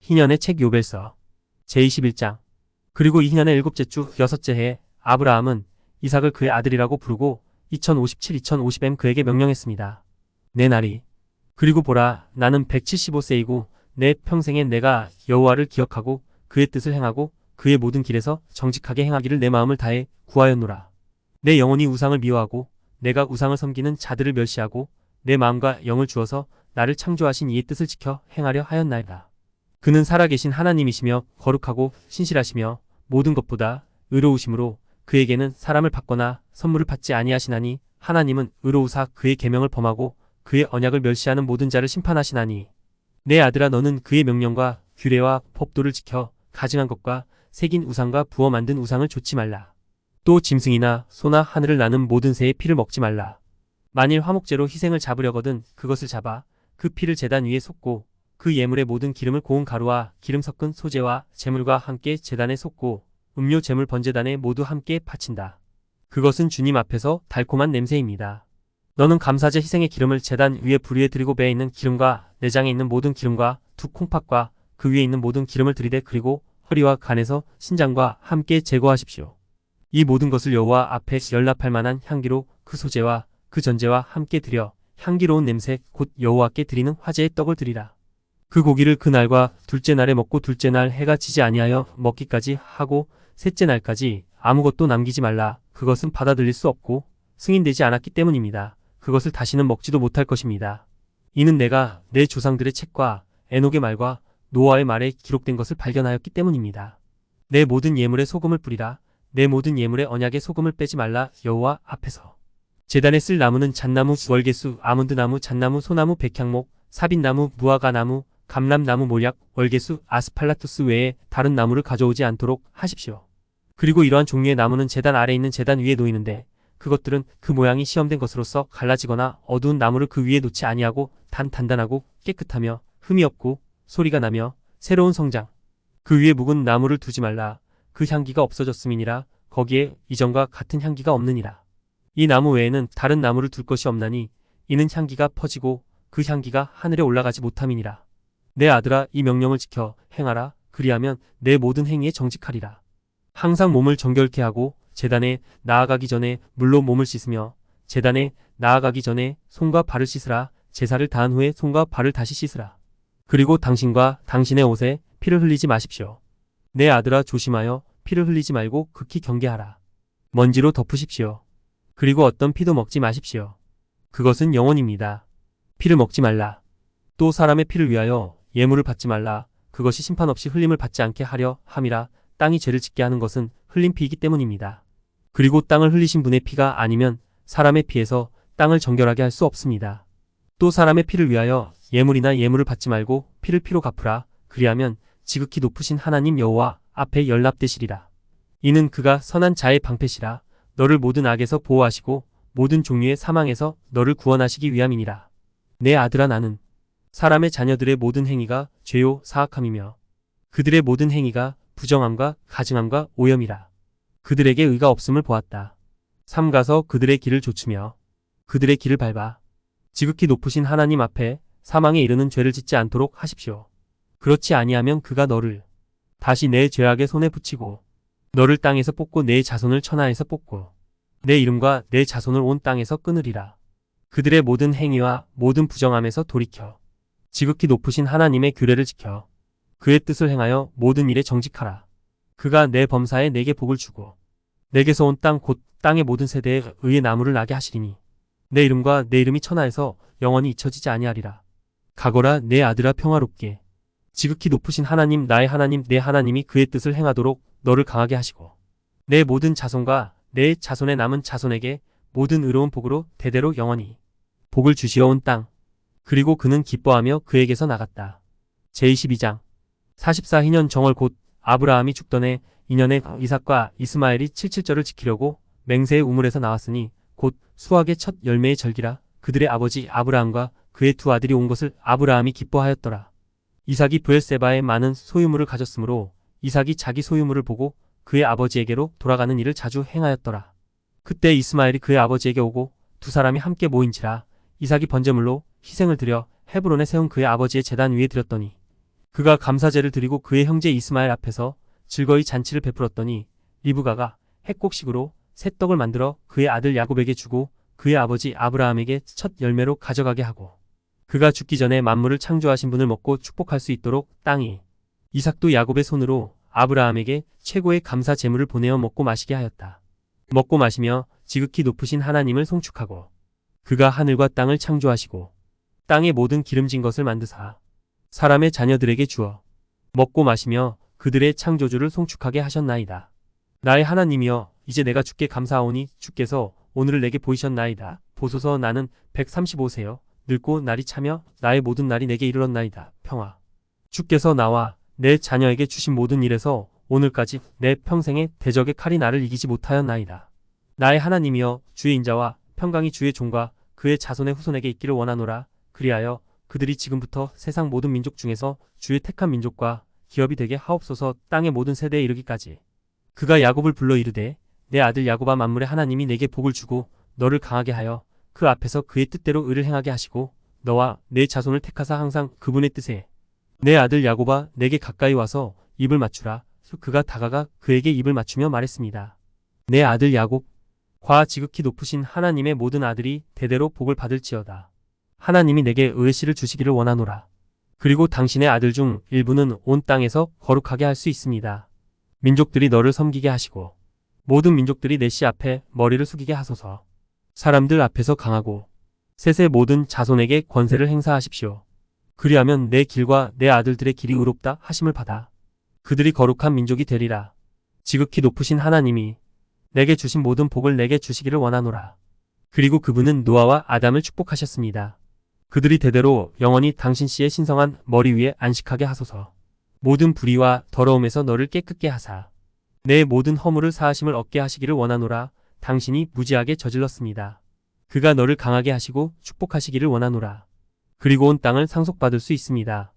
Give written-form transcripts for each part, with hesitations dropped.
희년의 책 요벨서 제21장. 그리고 이 희년의 일곱째 주 여섯째 해에 아브라함은 이삭을 그의 아들이라고 부르고 2057-2050M 그에게 명령했습니다. 내 날이. 그리고 보라, 나는 175세이고 내 평생에 내가 여호와를 기억하고 그의 뜻을 행하고 그의 모든 길에서 정직하게 행하기를 내 마음을 다해 구하였노라. 내 영혼이 우상을 미워하고 내가 우상을 섬기는 자들을 멸시하고 내 마음과 영을 주어서 나를 창조하신 이의 뜻을 지켜 행하려 하였나이다. 그는 살아계신 하나님이시며 거룩하고 신실하시며 모든 것보다 의로우심으로 그에게는 사람을 받거나 선물을 받지 아니하시나니 하나님은 의로우사 그의 계명을 범하고 그의 언약을 멸시하는 모든 자를 심판하시나니 내 아들아, 너는 그의 명령과 규례와 법도를 지켜 가증한 것과 새긴 우상과 부어 만든 우상을 좇지 말라. 또 짐승이나 소나 하늘을 나는 모든 새의 피를 먹지 말라. 만일 화목제로 희생을 잡으려거든 그것을 잡아 그 피를 제단 위에 쏟고 그 예물의 모든 기름을 고운 가루와 기름 섞은 소재와 제물과 함께 제단에 쏟고 음료 제물 번제단에 모두 함께 바친다. 그것은 주님 앞에서 달콤한 냄새입니다. 너는 감사제 희생의 기름을 제단 위에 불 위에 드리고 배에 있는 기름과 내장에 있는 모든 기름과 두 콩팥과 그 위에 있는 모든 기름을 드리되 그리고 허리와 간에서 신장과 함께 제거하십시오. 이 모든 것을 여호와 앞에 연납할 만한 향기로 그 소재와 그 전제와 함께 드려 향기로운 냄새 곧 여호와께 드리는 화제의 떡을 드리라. 그 고기를 그 날과 둘째 날에 먹고 둘째 날 해가 지지 아니하여 먹기까지 하고 셋째 날까지 아무것도 남기지 말라. 그것은 받아들일 수 없고 승인되지 않았기 때문입니다. 그것을 다시는 먹지도 못할 것입니다. 이는 내가 내 조상들의 책과 에녹의 말과 노아의 말에 기록된 것을 발견하였기 때문입니다. 내 모든 예물에 소금을 뿌리라. 내 모든 예물에 언약의 소금을 빼지 말라. 여호와 앞에서. 제단에 쓸 나무는 잣나무, 월계수, 아몬드나무, 잣나무, 소나무, 백향목, 사빈나무, 무화과나무, 감람나무, 몰약, 월계수, 아스팔라토스 외에 다른 나무를 가져오지 않도록 하십시오. 그리고 이러한 종류의 나무는 제단 아래 있는 제단 위에 놓이는데 그것들은 그 모양이 시험된 것으로서 갈라지거나 어두운 나무를 그 위에 놓지 아니하고 단단하고 깨끗하며 흠이 없고 소리가 나며 새로운 성장. 그 위에 묵은 나무를 두지 말라. 그 향기가 없어졌음이니라. 거기에 이전과 같은 향기가 없느니라. 이 나무 외에는 다른 나무를 둘 것이 없나니 이는 향기가 퍼지고 그 향기가 하늘에 올라가지 못함이니라. 내 아들아, 이 명령을 지켜 행하라. 그리하면 내 모든 행위에 정직하리라. 항상 몸을 정결케 하고 제단에 나아가기 전에 물로 몸을 씻으며 제단에 나아가기 전에 손과 발을 씻으라. 제사를 다한 후에 손과 발을 다시 씻으라. 그리고 당신과 당신의 옷에 피를 흘리지 마십시오. 내 아들아, 조심하여 피를 흘리지 말고 극히 경계하라. 먼지로 덮으십시오. 그리고 어떤 피도 먹지 마십시오. 그것은 영혼입니다. 피를 먹지 말라. 또 사람의 피를 위하여 예물을 받지 말라. 그것이 심판 없이 흘림을 받지 않게 하려 함이라. 땅이 죄를 짓게 하는 것은 흘린 피이기 때문입니다. 그리고 땅을 흘리신 분의 피가 아니면 사람의 피에서 땅을 정결하게 할 수 없습니다. 또 사람의 피를 위하여 예물이나 예물을 받지 말고 피를 피로 갚으라. 그리하면 지극히 높으신 하나님 여호와 앞에 연락되시리라. 이는 그가 선한 자의 방패시라. 너를 모든 악에서 보호하시고 모든 종류의 사망에서 너를 구원하시기 위함이니라. 내 아들아, 나는 사람의 자녀들의 모든 행위가 죄요 사악함이며 그들의 모든 행위가 부정함과 가증함과 오염이라. 그들에게 의가 없음을 보았다. 삼가서 그들의 길을 좇으며 그들의 길을 밟아 지극히 높으신 하나님 앞에 사망에 이르는 죄를 짓지 않도록 하십시오. 그렇지 아니하면 그가 너를 다시 내 죄악의 손에 붙이고 너를 땅에서 뽑고 내 자손을 천하에서 뽑고 내 이름과 내 자손을 온 땅에서 끊으리라. 그들의 모든 행위와 모든 부정함에서 돌이켜 지극히 높으신 하나님의 규례를 지켜 그의 뜻을 행하여 모든 일에 정직하라. 그가 내 범사에 내게 복을 주고 내게서 온 땅 곧 땅의 모든 세대에 의의 나무를 나게 하시리니 내 이름과 내 이름이 천하에서 영원히 잊혀지지 아니하리라. 가거라, 내 아들아, 평화롭게 지극히 높으신 하나님 나의 하나님 내 하나님이 그의 뜻을 행하도록 너를 강하게 하시고 내 모든 자손과 내 자손의 남은 자손에게 모든 의로운 복으로 대대로 영원히 복을 주시어 온 땅. 그리고 그는 기뻐하며 그에게서 나갔다. 제22장. 44희년 정월 곧 아브라함이 죽던 해 2년에 이삭과 이스마엘이 칠칠절을 지키려고 맹세의 우물에서 나왔으니 곧 수확의 첫 열매의 절기라. 그들의 아버지 아브라함과 그의 두 아들이 온 것을 아브라함이 기뻐하였더라. 이삭이 브엘세바에 많은 소유물을 가졌으므로 이삭이 자기 소유물을 보고 그의 아버지에게로 돌아가는 일을 자주 행하였더라. 그때 이스마엘이 그의 아버지에게 오고 두 사람이 함께 모인지라. 이삭이 번제물로 희생을 드려 헤브론에 세운 그의 아버지의 제단 위에 드렸더니 그가 감사제를 드리고 그의 형제 이스마엘 앞에서 즐거이 잔치를 베풀었더니 리브가가 핵곡식으로 새 떡을 만들어 그의 아들 야곱에게 주고 그의 아버지 아브라함에게 첫 열매로 가져가게 하고 그가 죽기 전에 만물을 창조하신 분을 먹고 축복할 수 있도록 땅이 이삭도 야곱의 손으로 아브라함에게 최고의 감사 제물을 보내어 먹고 마시게 하였다. 먹고 마시며 지극히 높으신 하나님을 송축하고 그가 하늘과 땅을 창조하시고 땅의 모든 기름진 것을 만드사 사람의 자녀들에게 주어 먹고 마시며 그들의 창조주를 송축하게 하셨나이다. 나의 하나님이여, 이제 내가 주께 감사하오니 주께서 오늘을 내게 보이셨나이다. 보소서, 나는 135세여 늙고 날이 차며 나의 모든 날이 내게 이르렀나이다. 평화. 주께서 나와 내 자녀에게 주신 모든 일에서 오늘까지 내 평생의 대적의 칼이 나를 이기지 못하였나이다. 나의 하나님이여, 주의 인자와 평강이 주의 종과 그의 자손의 후손에게 있기를 원하노라. 그리하여 그들이 지금부터 세상 모든 민족 중에서 주의 택한 민족과 기업이 되게 하옵소서. 땅의 모든 세대에 이르기까지. 그가 야곱을 불러 이르되, 내 아들 야곱아, 만물의 하나님이 내게 복을 주고 너를 강하게 하여 그 앞에서 그의 뜻대로 의를 행하게 하시고 너와 내 자손을 택하사 항상 그분의 뜻에 내 아들 야곱아, 내게 가까이 와서 입을 맞추라. 그가 다가가 그에게 입을 맞추며 말했습니다. 내 아들 야곱, 과 지극히 높으신 하나님의 모든 아들이 대대로 복을 받을지어다. 하나님이 내게 의의 씨를 주시기를 원하노라. 그리고 당신의 아들 중 일부는 온 땅에서 거룩하게 할 수 있습니다. 민족들이 너를 섬기게 하시고 모든 민족들이 내 씨 앞에 머리를 숙이게 하소서. 사람들 앞에서 강하고 셋의 모든 자손에게 권세를 행사하십시오. 그리하면 내 길과 내 아들들의 길이 의롭다 하심을 받아 그들이 거룩한 민족이 되리라. 지극히 높으신 하나님이 내게 주신 모든 복을 내게 주시기를 원하노라. 그리고 그분은 노아와 아담을 축복하셨습니다. 그들이 대대로 영원히 당신 씨의 신성한 머리 위에 안식하게 하소서. 모든 불의와 더러움에서 너를 깨끗게 하사 내 모든 허물을 사하심을 얻게 하시기를 원하노라. 당신이 무지하게 저질렀습니다. 그가 너를 강하게 하시고 축복하시기를 원하노라. 그리고 온 땅을 상속받을 수 있습니다.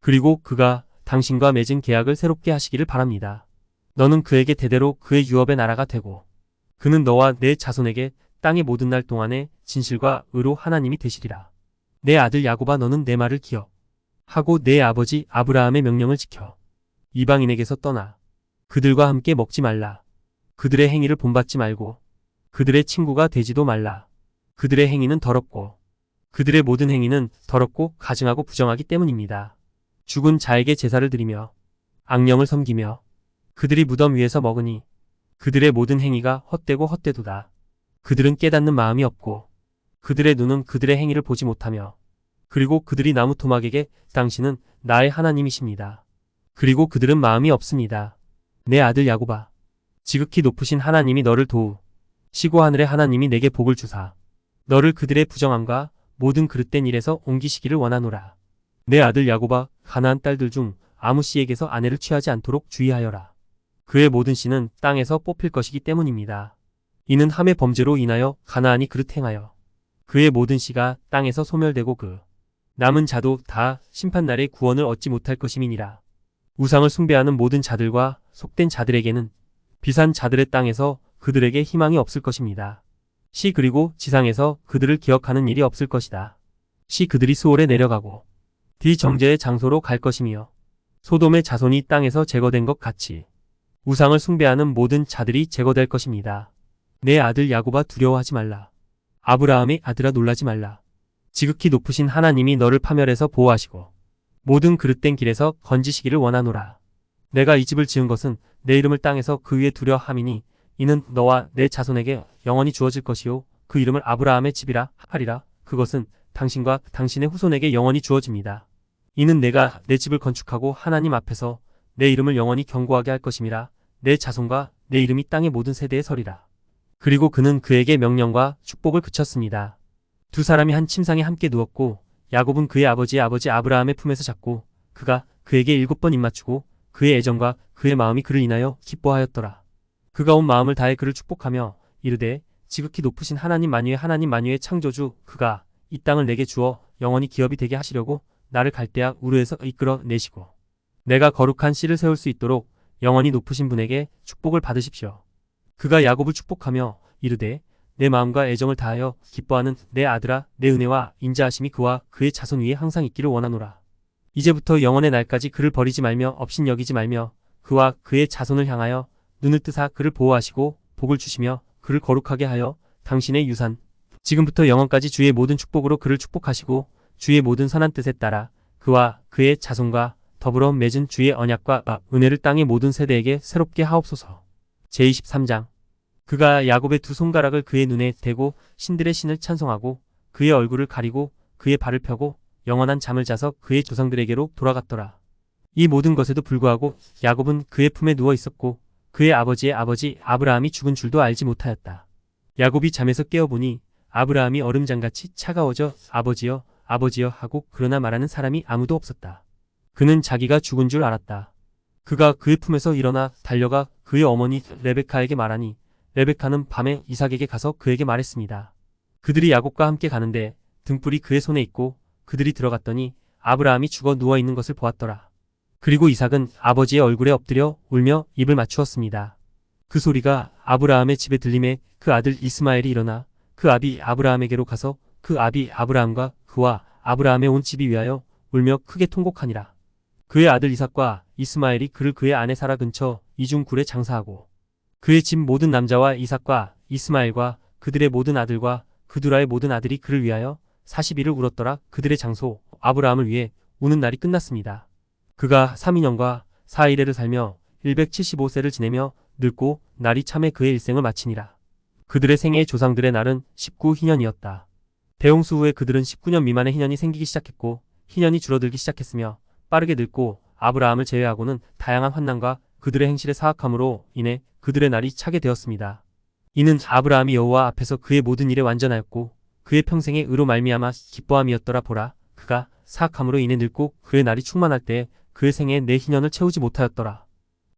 그리고 그가 당신과 맺은 계약을 새롭게 하시기를 바랍니다. 너는 그에게 대대로 그의 유업의 나라가 되고 그는 너와 내 자손에게 땅의 모든 날 동안에 진실과 의로 하나님이 되시리라. 내 아들 야곱아, 너는 내 말을 기억하고 내 아버지 아브라함의 명령을 지켜 이방인에게서 떠나 그들과 함께 먹지 말라. 그들의 행위를 본받지 말고 그들의 친구가 되지도 말라. 그들의 행위는 더럽고 그들의 모든 행위는 더럽고 가증하고 부정하기 때문입니다. 죽은 자에게 제사를 드리며 악령을 섬기며 그들이 무덤 위에서 먹으니 그들의 모든 행위가 헛되고 헛되도다. 그들은 깨닫는 마음이 없고 그들의 눈은 그들의 행위를 보지 못하며 그리고 그들이 나무 토막에게 당신은 나의 하나님이십니다. 그리고 그들은 마음이 없습니다. 내 아들 야곱아, 지극히 높으신 하나님이 너를 도우시고 하늘의 하나님이 내게 복을 주사 너를 그들의 부정함과 모든 그릇된 일에서 옮기시기를 원하노라. 내 아들 야곱아, 가나안 딸들 중 아무 씨에게서 아내를 취하지 않도록 주의하여라. 그의 모든 씨는 땅에서 뽑힐 것이기 때문입니다. 이는 함의 범죄로 인하여 가나안이 그릇 행하여 그의 모든 씨가 땅에서 소멸되고 그 남은 자도 다 심판날에 구원을 얻지 못할 것임이니라. 우상을 숭배하는 모든 자들과 속된 자들에게는 비산 자들의 땅에서 그들에게 희망이 없을 것입니다. 시 그리고 지상에서 그들을 기억하는 일이 없을 것이다. 시 그들이 수올에 내려가고 뒤 정죄의 장소로 갈 것이며 소돔의 자손이 땅에서 제거된 것 같이 우상을 숭배하는 모든 자들이 제거될 것입니다. 내 아들 야곱아, 두려워하지 말라. 아브라함의 아들아, 놀라지 말라. 지극히 높으신 하나님이 너를 파멸해서 보호하시고 모든 그릇된 길에서 건지시기를 원하노라. 내가 이 집을 지은 것은 내 이름을 땅에서 그 위에 두려 함이니 이는 너와 내 자손에게 영원히 주어질 것이요 그 이름을 아브라함의 집이라 하리라. 그것은 당신과 당신의 후손에게 영원히 주어집니다. 이는 내가 내 집을 건축하고 하나님 앞에서 내 이름을 영원히 견고하게 할 것임이라. 내 자손과 내 이름이 땅의 모든 세대에 서리라. 그리고 그는 그에게 명령과 축복을 그쳤습니다. 두 사람이 한 침상에 함께 누웠고 야곱은 그의 아버지의 아버지 아브라함의 품에서 잤고 그가 그에게 7번 입맞추고 그의 애정과 그의 마음이 그를 인하여 기뻐하였더라. 그가 온 마음을 다해 그를 축복하며 이르되, 지극히 높으신 하나님 만유의 창조주, 그가 이 땅을 내게 주어 영원히 기업이 되게 하시려고 나를 갈대아 우르에서 이끌어 내시고 내가 거룩한 씨를 세울 수 있도록 영원히 높으신 분에게 축복을 받으십시오. 그가 야곱을 축복하며 이르되, 내 마음과 애정을 다하여 기뻐하는 내 아들아, 내 은혜와 인자하심이 그와 그의 자손 위에 항상 있기를 원하노라. 이제부터 영원의 날까지 그를 버리지 말며 업신여기지 말며 그와 그의 자손을 향하여 눈을 뜨사 그를 보호하시고 복을 주시며 그를 거룩하게 하여 당신의 유산 지금부터 영원까지 주의 모든 축복으로 그를 축복하시고 주의 모든 선한 뜻에 따라 그와 그의 자손과 더불어 맺은 주의 언약과 은혜를 땅의 모든 세대에게 새롭게 하옵소서. 제23장 그가 야곱의 두 손가락을 그의 눈에 대고 신들의 신을 찬송하고 그의 얼굴을 가리고 그의 발을 펴고 영원한 잠을 자서 그의 조상들에게로 돌아갔더라. 이 모든 것에도 불구하고 야곱은 그의 품에 누워 있었고 그의 아버지의 아버지 아브라함이 죽은 줄도 알지 못하였다. 야곱이 잠에서 깨어보니 아브라함이 얼음장같이 차가워져 아버지여 아버지여 하고 그러나 말하는 사람이 아무도 없었다. 그는 자기가 죽은 줄 알았다. 그가 그의 품에서 일어나 달려가 그의 어머니 레베카에게 말하니 레베카는 밤에 이삭에게 가서 그에게 말했습니다. 그들이 야곱과 함께 가는데 등불이 그의 손에 있고 그들이 들어갔더니 아브라함이 죽어 누워있는 것을 보았더라. 그리고 이삭은 아버지의 얼굴에 엎드려 울며 입을 맞추었습니다. 그 소리가 아브라함의 집에 들림에 그 아들 이스마엘이 일어나 그 아비 아브라함에게로 가서 그 아비 아브라함과 그와 아브라함의 온 집이 위하여 울며 크게 통곡하니라. 그의 아들 이삭과 이스마엘이 그를 그의 아내 사라 근처 이중 굴에 장사하고 그의 집 모든 남자와 이삭과 이스마엘과 그들의 모든 아들과 그두라의 모든 아들이 그를 위하여 40일을 울었더라. 그들의 장소 아브라함을 위해 우는 날이 끝났습니다. 그가 3인년과 4일에를 살며 175세를 지내며 늙고 날이 참에 그의 일생을 마치니라. 그들의 생애의 조상들의 날은 19희년이었다. 대홍수 후에 그들은 19년 미만의 희년이 생기기 시작했고 희년이 줄어들기 시작했으며 빠르게 늙고 아브라함을 제외하고는 다양한 환난과 그들의 행실의 사악함으로 인해 그들의 날이 차게 되었습니다. 이는 아브라함이 여호와 앞에서 그의 모든 일에 완전하였고 그의 평생의 의로 말미암아 기뻐함이었더라. 보라, 그가 사악함으로 인해 늙고 그의 날이 충만할 때에 그의 생애의 네 희년을 채우지 못하였더라.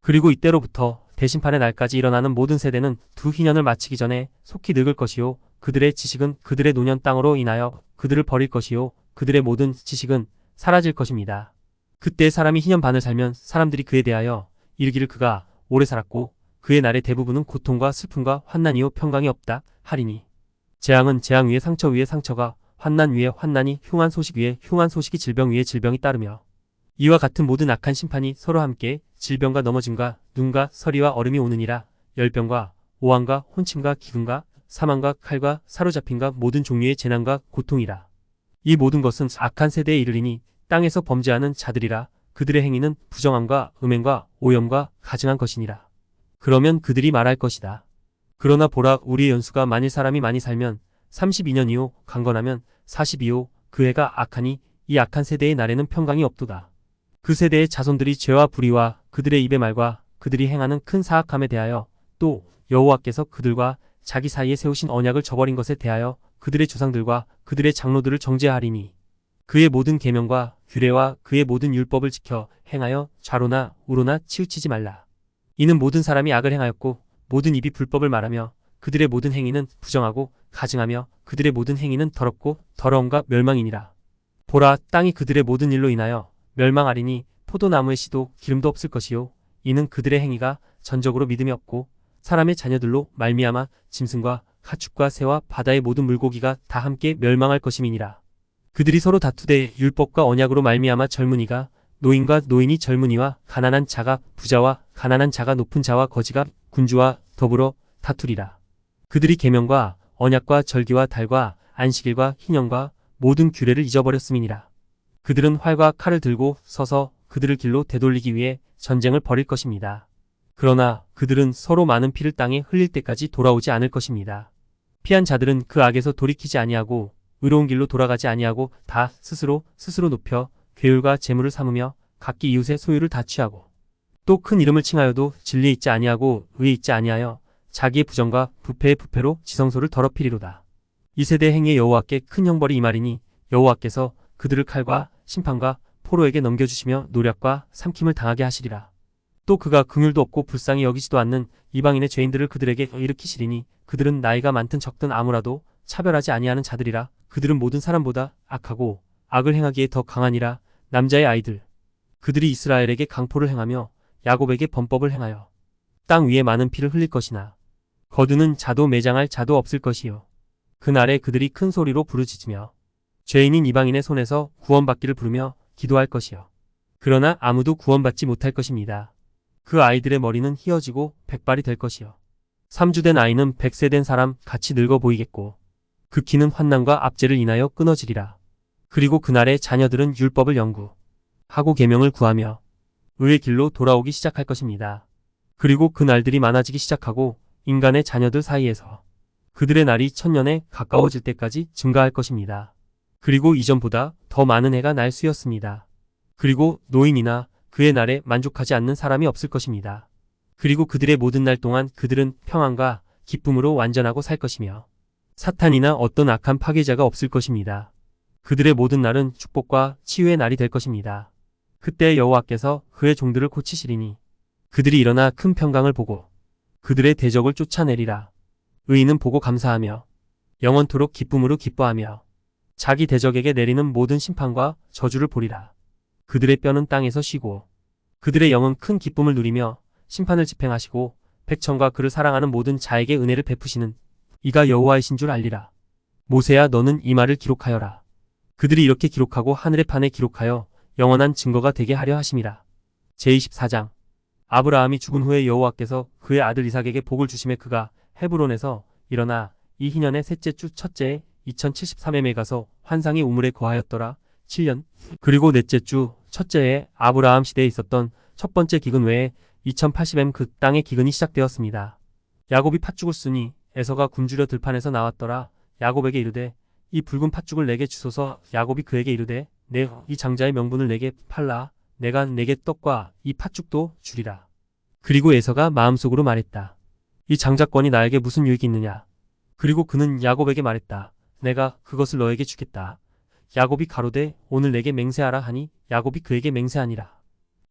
그리고 이때로부터 대심판의 날까지 일어나는 모든 세대는 두 희년을 마치기 전에 속히 늙을 것이요 그들의 지식은 그들의 노년 땅으로 인하여 그들을 버릴 것이요 그들의 모든 지식은 사라질 것입니다. 그때 사람이 희년 반을 살면 사람들이 그에 대하여 이르기를 그가 오래 살았고 그의 날의 대부분은 고통과 슬픔과 환난이요 평강이 없다 하리니 재앙은 재앙 위에 상처 위에 상처가 환난 위에 환난이 흉한 소식 위에 흉한 소식이 질병 위에 질병이 따르며 이와 같은 모든 악한 심판이 서로 함께 질병과 넘어짐과 눈과 서리와 얼음이 오느니라. 열병과 오한과 혼침과 기근과 사망과 칼과 사로잡힘과 모든 종류의 재난과 고통이라. 이 모든 것은 악한 세대에 이르리니 땅에서 범죄하는 자들이라. 그들의 행위는 부정함과 음행과 오염과 가증한 것이니라. 그러면 그들이 말할 것이다. 그러나 보라, 우리의 연수가 만일 사람이 많이 살면 32년이요 강건하면 42요 그 해가 악하니 이 악한 세대의 날에는 평강이 없도다. 그 세대의 자손들이 죄와 불의와 그들의 입의 말과 그들이 행하는 큰 사악함에 대하여 또 여호와께서 그들과 자기 사이에 세우신 언약을 저버린 것에 대하여 그들의 조상들과 그들의 장로들을 정죄하리니 그의 모든 계명과 규례와 그의 모든 율법을 지켜 행하여 좌로나 우로나 치우치지 말라. 이는 모든 사람이 악을 행하였고 모든 입이 불법을 말하며 그들의 모든 행위는 부정하고 가증하며 그들의 모든 행위는 더럽고 더러움과 멸망이니라. 보라, 땅이 그들의 모든 일로 인하여 멸망하리니 포도나무의 씨도 기름도 없을 것이요 이는 그들의 행위가 전적으로 믿음이 없고 사람의 자녀들로 말미암아 짐승과 가축과 새와 바다의 모든 물고기가 다 함께 멸망할 것임이니라. 그들이 서로 다투되 율법과 언약으로 말미암아 젊은이가 노인과 노인이 젊은이와 가난한 자가 부자와 가난한 자가 높은 자와 거지가 군주와 더불어 다투리라. 그들이 계명과 언약과 절기와 달과 안식일과 희년과 모든 규례를 잊어버렸음이니라. 그들은 활과 칼을 들고 서서 그들을 길로 되돌리기 위해 전쟁을 벌일 것입니다. 그러나 그들은 서로 많은 피를 땅에 흘릴 때까지 돌아오지 않을 것입니다. 피한 자들은 그 악에서 돌이키지 아니하고 의로운 길로 돌아가지 아니하고 다 스스로 높여 괴율과 재물을 삼으며 각기 이웃의 소유를 다 취하고 또 큰 이름을 칭하여도 진리에 있지 아니하고 의에 있지 아니하여 자기의 부정과 부패의 부패로 지성소를 더럽히리로다. 이 세대 행위의 여호와께 큰 형벌이 임하리니 여호와께서 그들을 칼과 심판과 포로에게 넘겨주시며 노략과 삼킴을 당하게 하시리라. 또 그가 긍휼도 없고 불쌍히 여기지도 않는 이방인의 죄인들을 그들에게 일으키시리니 그들은 나이가 많든 적든 아무라도 차별하지 아니하는 자들이라. 그들은 모든 사람보다 악하고 악을 행하기에 더 강하니라. 남자의 아이들 그들이 이스라엘에게 강포를 행하며 야곱에게 범법을 행하여 땅 위에 많은 피를 흘릴 것이나 거두는 자도 매장할 자도 없을 것이요 그날에 그들이 큰 소리로 부르짖으며 죄인인 이방인의 손에서 구원받기를 부르며 기도할 것이요. 그러나 아무도 구원받지 못할 것입니다. 그 아이들의 머리는 휘어지고 백발이 될 것이요. 3주 된 아이는 100세 된 사람 같이 늙어 보이겠고 그 키는 환난과 압제를 인하여 끊어지리라. 그리고 그날의 자녀들은 율법을 연구하고 계명을 구하며 의의 길로 돌아오기 시작할 것입니다. 그리고 그 날들이 많아지기 시작하고 인간의 자녀들 사이에서 그들의 날이 천년에 가까워질 때까지 증가할 것입니다. 그리고 이전보다 더 많은 해가 날 수였습니다. 그리고 노인이나 그의 날에 만족하지 않는 사람이 없을 것입니다. 그리고 그들의 모든 날 동안 그들은 평안과 기쁨으로 완전하고 살 것이며 사탄이나 어떤 악한 파괴자가 없을 것입니다. 그들의 모든 날은 축복과 치유의 날이 될 것입니다. 그때 여호와께서 그의 종들을 고치시리니 그들이 일어나 큰 평강을 보고 그들의 대적을 쫓아내리라. 의인은 보고 감사하며 영원토록 기쁨으로 기뻐하며 자기 대적에게 내리는 모든 심판과 저주를 보리라. 그들의 뼈는 땅에서 쉬고 그들의 영은 큰 기쁨을 누리며 심판을 집행하시고 백천과 그를 사랑하는 모든 자에게 은혜를 베푸시는 이가 여호와이신 줄 알리라. 모세야 너는 이 말을 기록하여라. 그들이 이렇게 기록하고 하늘의 판에 기록하여 영원한 증거가 되게 하려 하심이라. 제24장 아브라함이 죽은 후에 여호와께서 그의 아들 이삭에게 복을 주심에 그가 헤브론에서 일어나 이 희년의 셋째 주 첫째에 2073em에 가서 환상의 우물에 거하였더라. 7년 그리고 넷째 주 첫째에 아브라함 시대에 있었던 첫 번째 기근 외에 2080em 그 땅의 기근이 시작되었습니다. 야곱이 팥죽을 쓰니 에서가 굶주려 들판에서 나왔더라. 야곱에게 이르되 이 붉은 팥죽을 내게 주소서. 야곱이 그에게 이르되 내 이 장자의 명분을 내게 팔라. 내가 내게 떡과 이 팥죽도 주리라. 그리고 에서가 마음속으로 말했다. 이 장자권이 나에게 무슨 유익이 있느냐. 그리고 그는 야곱에게 말했다. 내가 그것을 너에게 주겠다. 야곱이 가로되 오늘 내게 맹세하라 하니 야곱이 그에게 맹세하니라.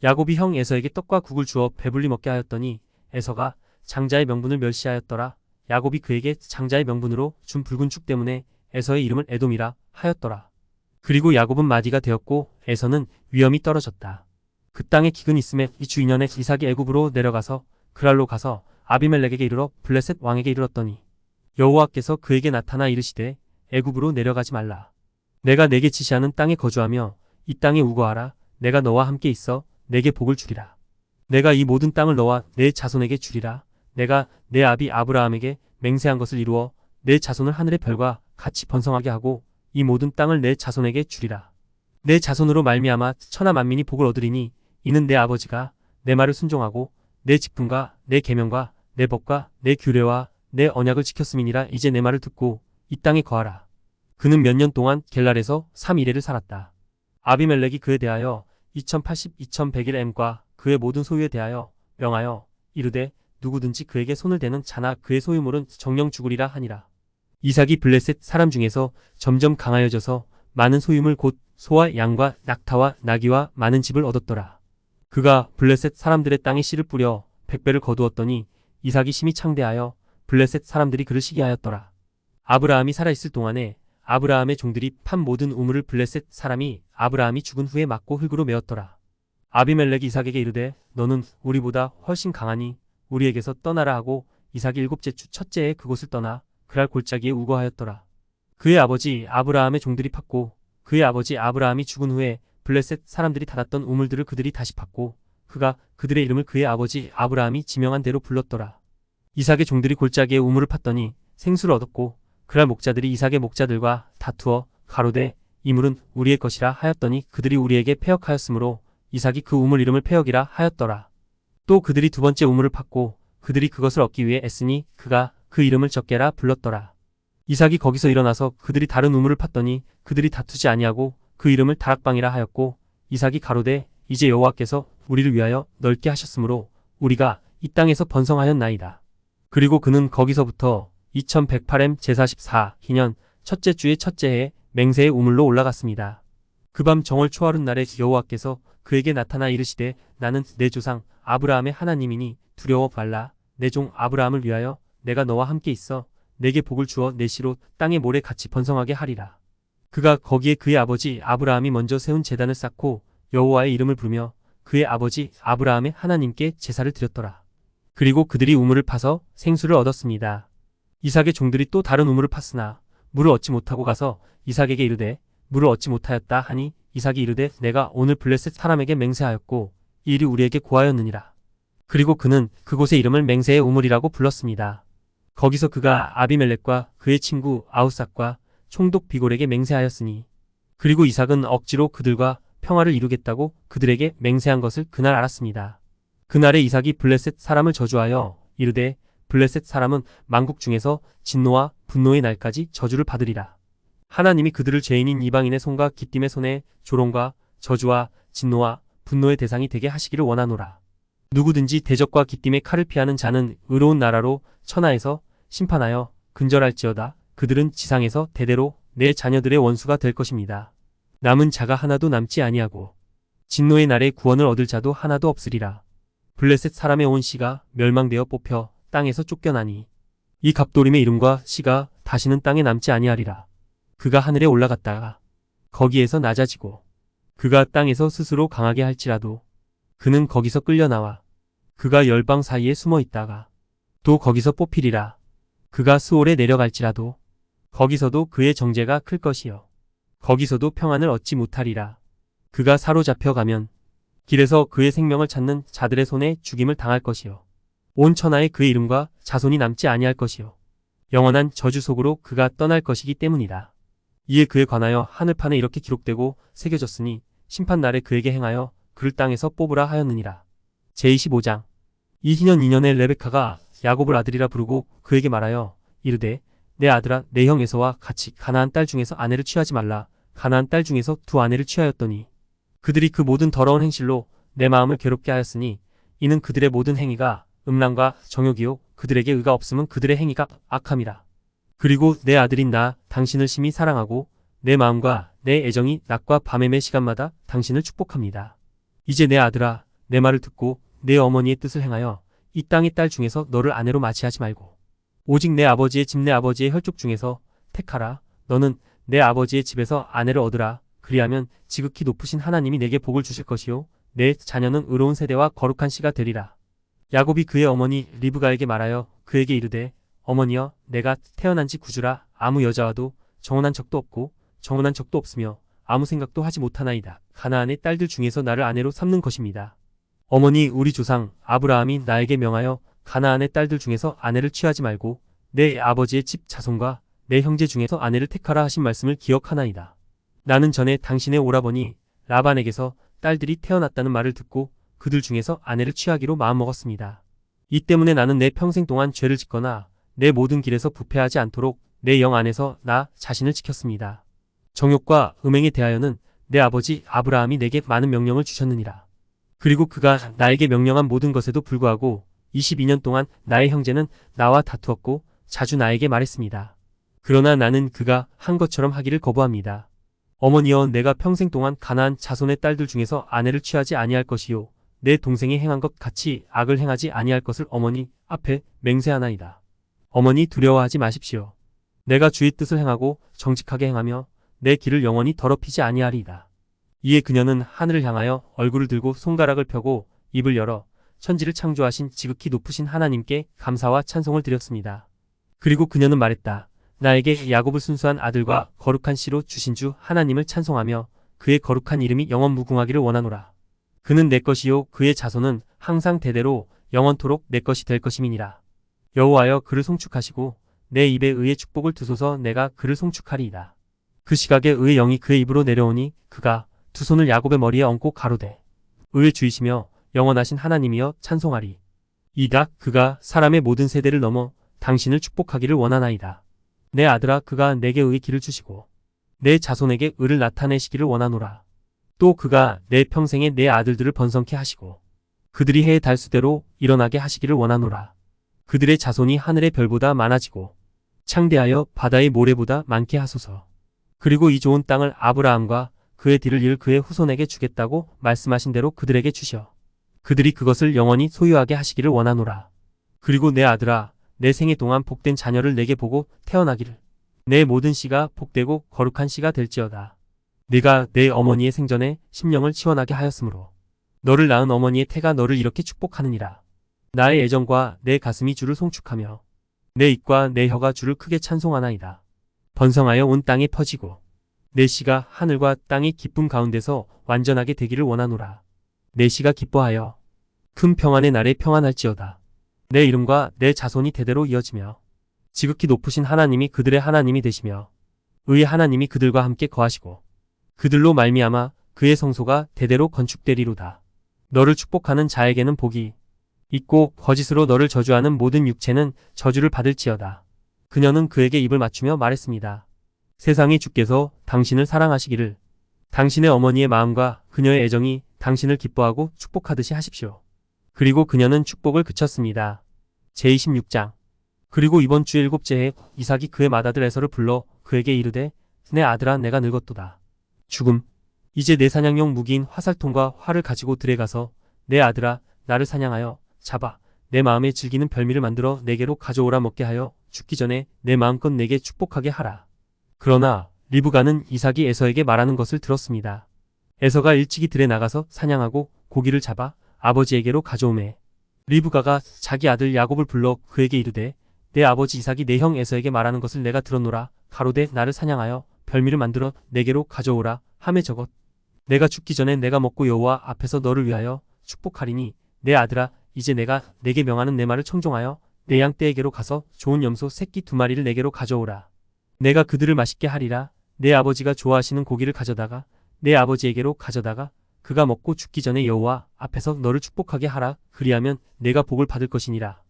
야곱이 형 에서에게 떡과 국을 주어 배불리 먹게 하였더니 에서가 장자의 명분을 멸시하였더라. 야곱이 그에게 장자의 명분으로 준 붉은 축 때문에 에서의 이름을 에돔이라 하였더라. 그리고 야곱은 마디가 되었고 에서는 위엄이 떨어졌다. 그 땅에 기근이 있음에 이 주 2년에 이삭이 애굽으로 내려가서 그랄로 가서 아비멜렉에게 이르러 블레셋 왕에게 이르렀더니 여호와께서 그에게 나타나 이르시되 애굽으로 내려가지 말라. 내가 내게 지시하는 땅에 거주하며 이 땅에 우거하라. 내가 너와 함께 있어 내게 복을 주리라. 내가 이 모든 땅을 너와 내 자손에게 주리라. 내가 내 아비 아브라함에게 맹세한 것을 이루어 내 자손을 하늘의 별과 같이 번성하게 하고 이 모든 땅을 내 자손에게 주리라. 내 자손으로 말미암아 천하 만민이 복을 얻으리니 이는 내 아버지가 내 말을 순종하고 내 직분과 내 계명과 내 법과 내 규례와 내 언약을 지켰음이니라. 이제 내 말을 듣고 이 땅에 거하라. 그는 몇 년 동안 겔랄에서 3일회를 살았다. 아비멜렉이 그에 대하여 2111일엠과 그의 모든 소유에 대하여 명하여 이르되 누구든지 그에게 손을 대는 자나 그의 소유물은 정령 죽으리라 하니라. 이삭이 블레셋 사람 중에서 점점 강하여져서 많은 소유물 곧 소와 양과 낙타와 나귀와 많은 집을 얻었더라. 그가 블레셋 사람들의 땅에 씨를 뿌려 100배를 거두었더니 이삭이 심히 창대하여 블레셋 사람들이 그를 시기하였더라. 아브라함이 살아있을 동안에 아브라함의 종들이 판 모든 우물을 블레셋 사람이 아브라함이 죽은 후에 막고 흙으로 메었더라. 아비멜렉이 이삭에게 이르되 너는 우리보다 훨씬 강하니 우리에게서 떠나라 하고 이삭이 7째 주 첫째에 그곳을 떠나 그랄 골짜기에 우거하였더라. 그의 아버지 아브라함의 종들이 팠고 그의 아버지 아브라함이 죽은 후에 블레셋 사람들이 닫았던 우물들을 그들이 다시 팠고 그가 그들의 이름을 그의 아버지 아브라함이 지명한 대로 불렀더라. 이삭의 종들이 골짜기에 우물을 팠더니 생수를 얻었고 그날 목자들이 이삭의 목자들과 다투어 가로되 이 물은 우리의 것이라 하였더니 그들이 우리에게 패역하였으므로 이삭이 그 우물 이름을 패역이라 하였더라. 또 그들이 두 번째 우물을 팠고 그들이 그것을 얻기 위해 애쓰니 그가 그 이름을 적게라 불렀더라. 이삭이 거기서 일어나서 그들이 다른 우물을 팠더니 그들이 다투지 아니하고 그 이름을 다락방이라 하였고 이삭이 가로되 이제 여호와께서 우리를 위하여 넓게 하셨으므로 우리가 이 땅에서 번성하였나이다. 그리고 그는 거기서부터 2108em 제44희년 첫째 주의 첫째 해 맹세의 우물로 올라갔습니다. 그 밤 정월 초하룻 날에 여호와께서 그에게 나타나 이르시되 나는 내 조상 아브라함의 하나님이니 두려워 말라. 내 종 아브라함을 위하여 내가 너와 함께 있어 내게 복을 주어 내 씨로 땅의 모래 같이 번성하게 하리라. 그가 거기에 그의 아버지 아브라함이 먼저 세운 제단을 쌓고 여호와의 이름을 부르며 그의 아버지 아브라함의 하나님께 제사를 드렸더라. 그리고 그들이 우물을 파서 생수를 얻었습니다. 이삭의 종들이 또 다른 우물을 팠으나 물을 얻지 못하고 가서 이삭에게 이르되 물을 얻지 못하였다 하니 이삭이 이르되 내가 오늘 블레셋 사람에게 맹세하였고 이 일이 우리에게 고하였느니라. 그리고 그는 그곳의 이름을 맹세의 우물이라고 불렀습니다. 거기서 그가 아비멜렉과 그의 친구 아우삭과 총독 비골에게 맹세하였으니 그리고 이삭은 억지로 그들과 평화를 이루겠다고 그들에게 맹세한 것을 그날 알았습니다. 그날에 이삭이 블레셋 사람을 저주하여 이르되 블레셋 사람은 만국 중에서 진노와 분노의 날까지 저주를 받으리라. 하나님이 그들을 죄인인 이방인의 손과 기띔의 손에 조롱과 저주와 진노와 분노의 대상이 되게 하시기를 원하노라. 누구든지 대적과 기띔의 칼을 피하는 자는 의로운 나라로 천하에서 심판하여 근절할지어다. 그들은 지상에서 대대로 내 자녀들의 원수가 될 것입니다. 남은 자가 하나도 남지 아니하고 진노의 날에 구원을 얻을 자도 하나도 없으리라. 블레셋 사람의 온 씨가 멸망되어 뽑혀 땅에서 쫓겨나니 이 갑돌림의 이름과 씨가 다시는 땅에 남지 아니하리라. 그가 하늘에 올라갔다가 거기에서 낮아지고 그가 땅에서 스스로 강하게 할지라도 그는 거기서 끌려나와 그가 열방 사이에 숨어 있다가 또 거기서 뽑히리라. 그가 스올에 내려갈지라도 거기서도 그의 정죄가 클 것이요 거기서도 평안을 얻지 못하리라. 그가 사로잡혀 가면 길에서 그의 생명을 찾는 자들의 손에 죽임을 당할 것이요 온 천하에 그의 이름과 자손이 남지 아니할 것이요 영원한 저주 속으로 그가 떠날 것이기 때문이다. 이에 그에 관하여 하늘판에 이렇게 기록되고 새겨졌으니 심판날에 그에게 행하여 그를 땅에서 뽑으라 하였느니라. 제25장. 이희년 2년에 레베카가 야곱을 아들이라 부르고 그에게 말하여 이르되 내 아들아 내 형 에서와 같이 가나안 딸 중에서 아내를 취하지 말라. 가나안 딸 중에서 두 아내를 취하였더니 그들이 그 모든 더러운 행실로 내 마음을 괴롭게 하였으니 이는 그들의 모든 행위가 음란과 정욕이요 그들에게 의가 없음은 그들의 행위가 악함이라. 그리고 내 아들인 나 당신을 심히 사랑하고 내 마음과 내 애정이 낮과 밤의 매 시간마다 당신을 축복합니다. 이제 내 아들아 내 말을 듣고 내 어머니의 뜻을 행하여 이 땅의 딸 중에서 너를 아내로 맞이하지 말고 오직 내 아버지의 집 내 아버지의 혈족 중에서 택하라. 너는 내 아버지의 집에서 아내를 얻으라. 그리하면 지극히 높으신 하나님이 내게 복을 주실 것이요 내 자녀는 의로운 세대와 거룩한 씨가 되리라. 야곱이 그의 어머니 리브가에게 말하여 그에게 이르되 어머니여 내가 태어난 지 9주라. 아무 여자와도 정혼한 적도 없고 정혼한 적도 없으며 아무 생각도 하지 못하나이다. 가나안의 딸들 중에서 나를 아내로 삼는 것입니다. 어머니 우리 조상 아브라함이 나에게 명하여 가나안의 딸들 중에서 아내를 취하지 말고 내 아버지의 집 자손과 내 형제 중에서 아내를 택하라 하신 말씀을 기억하나이다. 나는 전에 당신의 오라버니 라반에게서 딸들이 태어났다는 말을 듣고 그들 중에서 아내를 취하기로 마음먹었습니다. 이 때문에 나는 내 평생 동안 죄를 짓거나 내 모든 길에서 부패하지 않도록 내 영 안에서 나 자신을 지켰습니다. 정욕과 음행에 대하여는 내 아버지 아브라함이 내게 많은 명령을 주셨느니라. 그리고 그가 나에게 명령한 모든 것에도 불구하고 22년 동안 나의 형제는 나와 다투었고 자주 나에게 말했습니다. 그러나 나는 그가 한 것처럼 하기를 거부합니다. 어머니여 내가 평생 동안 가나안 자손의 딸들 중에서 아내를 취하지 아니할 것이요 내 동생이 행한 것 같이 악을 행하지 아니할 것을 어머니 앞에 맹세하나이다. 어머니 두려워하지 마십시오. 내가 주의 뜻을 행하고 정직하게 행하며 내 길을 영원히 더럽히지 아니하리이다. 이에 그녀는 하늘을 향하여 얼굴을 들고 손가락을 펴고 입을 열어 천지를 창조하신 지극히 높으신 하나님께 감사와 찬송을 드렸습니다. 그리고 그녀는 말했다. 나에게 야곱을 순수한 아들과 거룩한 씨로 주신 주 하나님을 찬송하며 그의 거룩한 이름이 영원 무궁하기를 원하노라. 그는 내 것이요 그의 자손은 항상 대대로 영원토록 내 것이 될 것임이니라. 여호와여 그를 송축하시고 내 입에 의의 축복을 두소서. 내가 그를 송축하리이다. 그 시각에 의의 영이 그의 입으로 내려오니 그가 두 손을 야곱의 머리에 얹고 가로되 의의 주이시며 영원하신 하나님이여 찬송하리. 이다 그가 사람의 모든 세대를 넘어 당신을 축복하기를 원하나이다. 내 아들아 그가 내게 의의 길을 주시고 내 자손에게 의를 나타내시기를 원하노라. 또 그가 내 평생에 내 아들들을 번성케 하시고 그들이 해의 달수대로 일어나게 하시기를 원하노라. 그들의 자손이 하늘의 별보다 많아지고 창대하여 바다의 모래보다 많게 하소서. 그리고 이 좋은 땅을 아브라함과 그의 뒤를 이을 그의 후손에게 주겠다고 말씀하신 대로 그들에게 주셔 그들이 그것을 영원히 소유하게 하시기를 원하노라. 그리고 내 아들아 내 생애 동안 복된 자녀를 내게 보고 태어나기를 내 모든 씨가 복되고 거룩한 씨가 될지어다. 네가 내 어머니의 생전에 심령을 시원하게 하였으므로 너를 낳은 어머니의 태가 너를 이렇게 축복하느니라. 나의 애정과 내 가슴이 주를 송축하며 내 입과 내 혀가 주를 크게 찬송하나이다. 번성하여 온 땅에 퍼지고 내 씨가 하늘과 땅이 기쁨 가운데서 완전하게 되기를 원하노라. 내 씨가 기뻐하여 큰 평안의 날에 평안할지어다. 내 이름과 내 자손이 대대로 이어지며 지극히 높으신 하나님이 그들의 하나님이 되시며 의의 하나님이 그들과 함께 거하시고 그들로 말미암아 그의 성소가 대대로 건축되리로다. 너를 축복하는 자에게는 복이 있고 거짓으로 너를 저주하는 모든 육체는 저주를 받을지어다. 그녀는 그에게 입을 맞추며 말했습니다. 세상이 주께서 당신을 사랑하시기를 당신의 어머니의 마음과 그녀의 애정이 당신을 기뻐하고 축복하듯이 하십시오. 그리고 그녀는 축복을 그쳤습니다. 제26장. 그리고 이번 주 일곱째 해 이삭이 그의 맏아들 에서를 불러 그에게 이르되 내 아들아 내가 늙었도다. 죽음. 이제 내 사냥용 무기인 화살통과 활을 가지고 들에 가서 내 아들아 나를 사냥하여 잡아 내 마음에 즐기는 별미를 만들어 내게로 가져오라. 먹게 하여 죽기 전에 내 마음껏 내게 축복하게 하라. 그러나 리브가는 이삭이 에서에게 말하는 것을 들었습니다. 에서가 일찍이 들에 나가서 사냥하고 고기를 잡아 아버지에게로 가져오매 리브가가 자기 아들 야곱을 불러 그에게 이르되 내 아버지 이삭이 내 형 에서에게 말하는 것을 내가 들었노라. 가로되 나를 사냥하여 별미를 만들어 내게로 가져오라 하매 저것 내가 죽기 전에 내가 먹고 여호와 앞에서 너를 위하여 축복하리니 내 아들아 이제 내가 내게 명하는 내 말을 청종하여 내 양떼에게로 가서 좋은 염소 새끼 2마리를 내게로 가져오라. 내가 그들을 맛있게 하리라. 내 아버지가 좋아하시는 고기를 가져다가 내 아버지에게로 가져다가 그가 먹고 죽기 전에 여호와 앞에서 너를 축복하게 하라. 그리하면 내가 복을 받을 것이니라.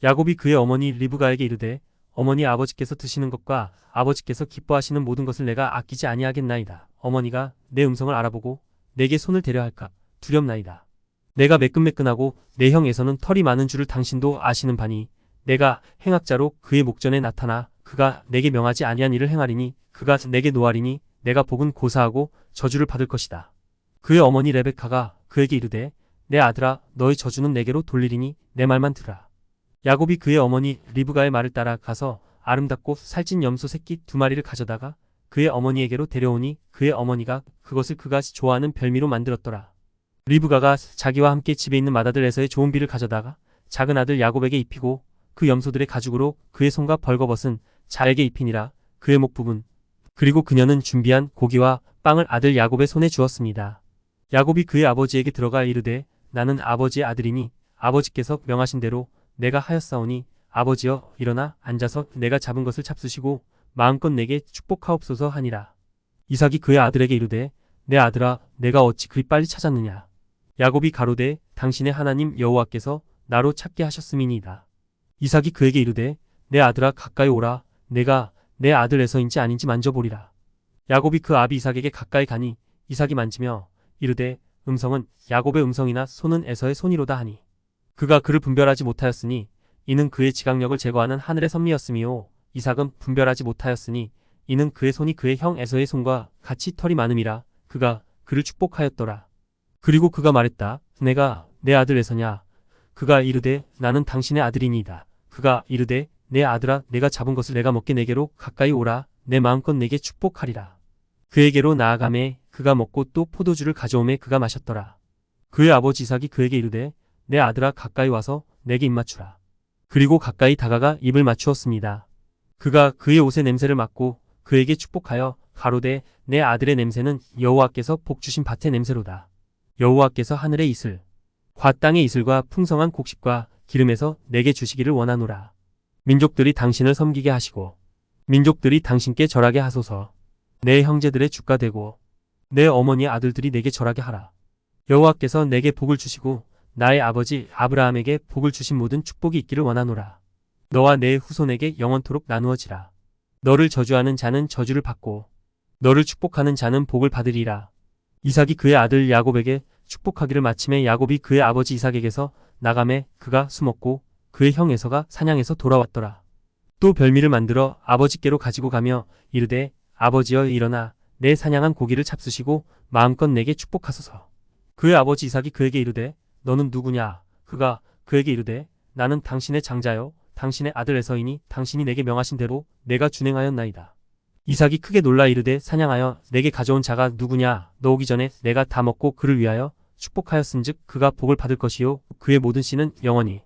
야곱이 그의 어머니 리브가에게 이르되 어머니 아버지께서 드시는 것과 아버지께서 기뻐하시는 모든 것을 내가 아끼지 아니하겠나이다. 어머니가 내 음성을 알아보고 내게 손을 대려 할까 두렵나이다. 내가 매끈매끈하고 내 형에서는 털이 많은 줄을 당신도 아시는 바니 내가 행악자로 그의 목전에 나타나 그가 내게 명하지 아니한 일을 행하리니 그가 내게 노하리니 내가 복은 고사하고 저주를 받을 것이다. 그의 어머니 레베카가 그에게 이르되 내 아들아 너의 저주는 내게로 돌리리니 내 말만 들으라. 야곱이 그의 어머니 리브가의 말을 따라 가서 아름답고 살찐 염소 새끼 2마리를 가져다가 그의 어머니에게로 데려오니 그의 어머니가 그것을 그가 좋아하는 별미로 만들었더라. 리브가가 자기와 함께 집에 있는 맏아들 에서의 좋은 비를 가져다가 작은 아들 야곱에게 입히고 그 염소들의 가죽으로 그의 손과 벌거벗은 자에게 입히니라. 그의 목 부분 그리고 그녀는 준비한 고기와 빵을 아들 야곱의 손에 주었습니다. 야곱이 그의 아버지에게 들어가 이르되 나는 아버지의 아들이니 아버지께서 명하신 대로 내가 하였사오니 아버지여 일어나 앉아서 내가 잡은 것을 잡수시고 마음껏 내게 축복하옵소서 하니라. 이삭이 그의 아들에게 이르되 내 아들아 내가 어찌 그리 빨리 찾았느냐. 야곱이 가로되 당신의 하나님 여호와께서 나로 찾게 하셨음이니이다. 이삭이 그에게 이르되 내 아들아 가까이 오라. 내가 내 아들 에서인지 아닌지 만져보리라. 야곱이 그 아비 이삭에게 가까이 가니 이삭이 만지며 이르되 음성은 야곱의 음성이나 손은 에서의 손이로다 하니 그가 그를 분별하지 못하였으니 이는 그의 지각력을 제거하는 하늘의 섭리였음이요 이삭은 분별하지 못하였으니 이는 그의 손이 그의 형 에서의 손과 같이 털이 많음이라 그가 그를 축복하였더라. 그리고 그가 말했다. 내가 내 아들 에서냐. 그가 이르되 나는 당신의 아들이니이다. 그가 이르되 내 아들아 내가 잡은 것을 내가 먹게 내게로 가까이 오라. 내 마음껏 내게 축복하리라. 그에게로 나아가매 그가 먹고 또 포도주를 가져오매 그가 마셨더라. 그의 아버지 이삭이 그에게 이르되 내 아들아 가까이 와서 내게 입 맞추라. 그리고 가까이 다가가 입을 맞추었습니다. 그가 그의 옷의 냄새를 맡고 그에게 축복하여 가로되 내 아들의 냄새는 여호와께서 복 주신 밭의 냄새로다. 여호와께서 하늘의 이슬 과 땅의 이슬과 풍성한 곡식과 기름에서 내게 주시기를 원하노라. 민족들이 당신을 섬기게 하시고 민족들이 당신께 절하게 하소서. 내 형제들의 주가 되고 내 어머니의 아들들이 내게 절하게 하라. 여호와께서 내게 복을 주시고 나의 아버지 아브라함에게 복을 주신 모든 축복이 있기를 원하노라. 너와 내 후손에게 영원토록 나누어지라. 너를 저주하는 자는 저주를 받고 너를 축복하는 자는 복을 받으리라. 이삭이 그의 아들 야곱에게 축복하기를 마침에 야곱이 그의 아버지 이삭에게서 나가매 그가 숨었고 그의 형 에서가 사냥해서 돌아왔더라. 또 별미를 만들어 아버지께로 가지고 가며 이르되 아버지여 일어나 내 사냥한 고기를 잡수시고 마음껏 내게 축복하소서. 그의 아버지 이삭이 그에게 이르되 너는 누구냐. 그가 그에게 이르되 나는 당신의 장자요 당신의 아들 에서이니 당신이 내게 명하신 대로 내가 준행하였나이다. 이삭이 크게 놀라 이르되 사냥하여 내게 가져온 자가 누구냐. 너 오기 전에 내가 다 먹고 그를 위하여 축복하였은즉 그가 복을 받을 것이요 그의 모든 씨는 영원히.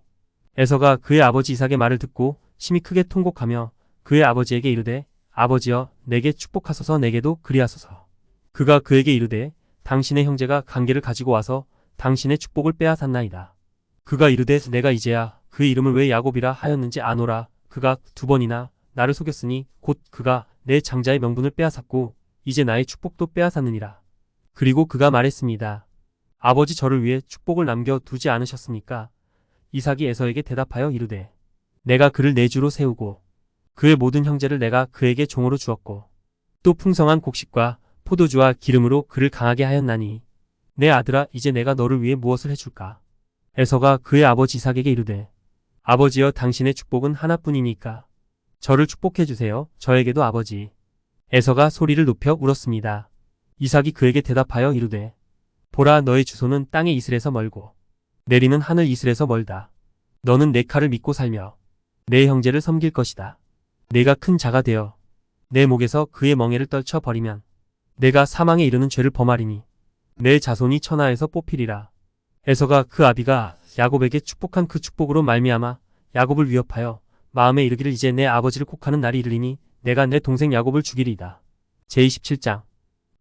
에서가 그의 아버지 이삭의 말을 듣고 심히 크게 통곡하며 그의 아버지에게 이르되 아버지여 내게 축복하소서 내게도 그리하소서. 그가 그에게 이르되 당신의 형제가 관계를 가지고 와서 당신의 축복을 빼앗았나이다. 그가 이르되 내가 이제야 그 이름을 왜 야곱이라 하였는지 아노라. 그가 2번이나 나를 속였으니 곧 그가 내 장자의 명분을 빼앗았고 이제 나의 축복도 빼앗았느니라. 그리고 그가 말했습니다. 아버지 저를 위해 축복을 남겨두지 않으셨습니까? 이삭이 에서에게 대답하여 이르되 내가 그를 내 주로 세우고 그의 모든 형제를 내가 그에게 종으로 주었고 또 풍성한 곡식과 포도주와 기름으로 그를 강하게 하였나니 내 아들아 이제 내가 너를 위해 무엇을 해줄까? 에서가 그의 아버지 이삭에게 이르되 아버지여 당신의 축복은 하나뿐이니까 저를 축복해 주세요. 저에게도 아버지. 에서가 소리를 높여 울었습니다. 이삭이 그에게 대답하여 이르되 보라 너의 주소는 땅의 이슬에서 멀고 내리는 하늘 이슬에서 멀다. 너는 내 칼을 믿고 살며 내 형제를 섬길 것이다. 내가 큰 자가 되어 내 목에서 그의 멍에를 떨쳐 버리면 내가 사망에 이르는 죄를 범하리니 내 자손이 천하에서 뽑히리라. 에서가 그 아비가 야곱에게 축복한 그 축복으로 말미암아 야곱을 위협하여 마음에 이르기를 이제 내 아버지를 곡하는 날이 이르리니 내가 내 동생 야곱을 죽이리이다. 제27장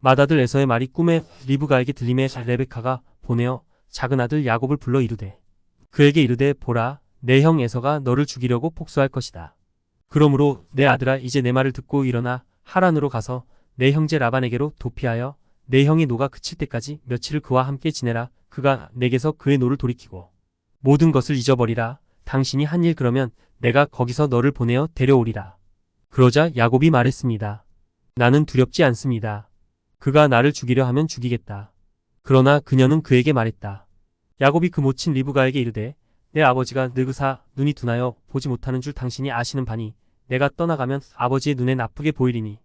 맏아들 에서의 말이 꿈에 리브가에게 들림에 레베카가 보내어 작은 아들 야곱을 불러 이르되 그에게 이르되 보라 내 형 에서가 너를 죽이려고 복수할 것이다. 그러므로 내 아들아 이제 내 말을 듣고 일어나 하란으로 가서 내 형제 라반에게로 도피하여 내 형의 노가 그칠 때까지 며칠을 그와 함께 지내라. 그가 내게서 그의 노를 돌이키고 모든 것을 잊어버리라. 당신이 한 일 그러면 내가 거기서 너를 보내어 데려오리라. 그러자 야곱이 말했습니다. 나는 두렵지 않습니다. 그가 나를 죽이려 하면 죽이겠다. 그러나 그녀는 그에게 말했다. 야곱이 그 모친 리브가에게 이르되 내 아버지가 늙으사 눈이 둔하여 보지 못하는 줄 당신이 아시는 바니 내가 떠나가면 아버지의 눈에 나쁘게 보이리니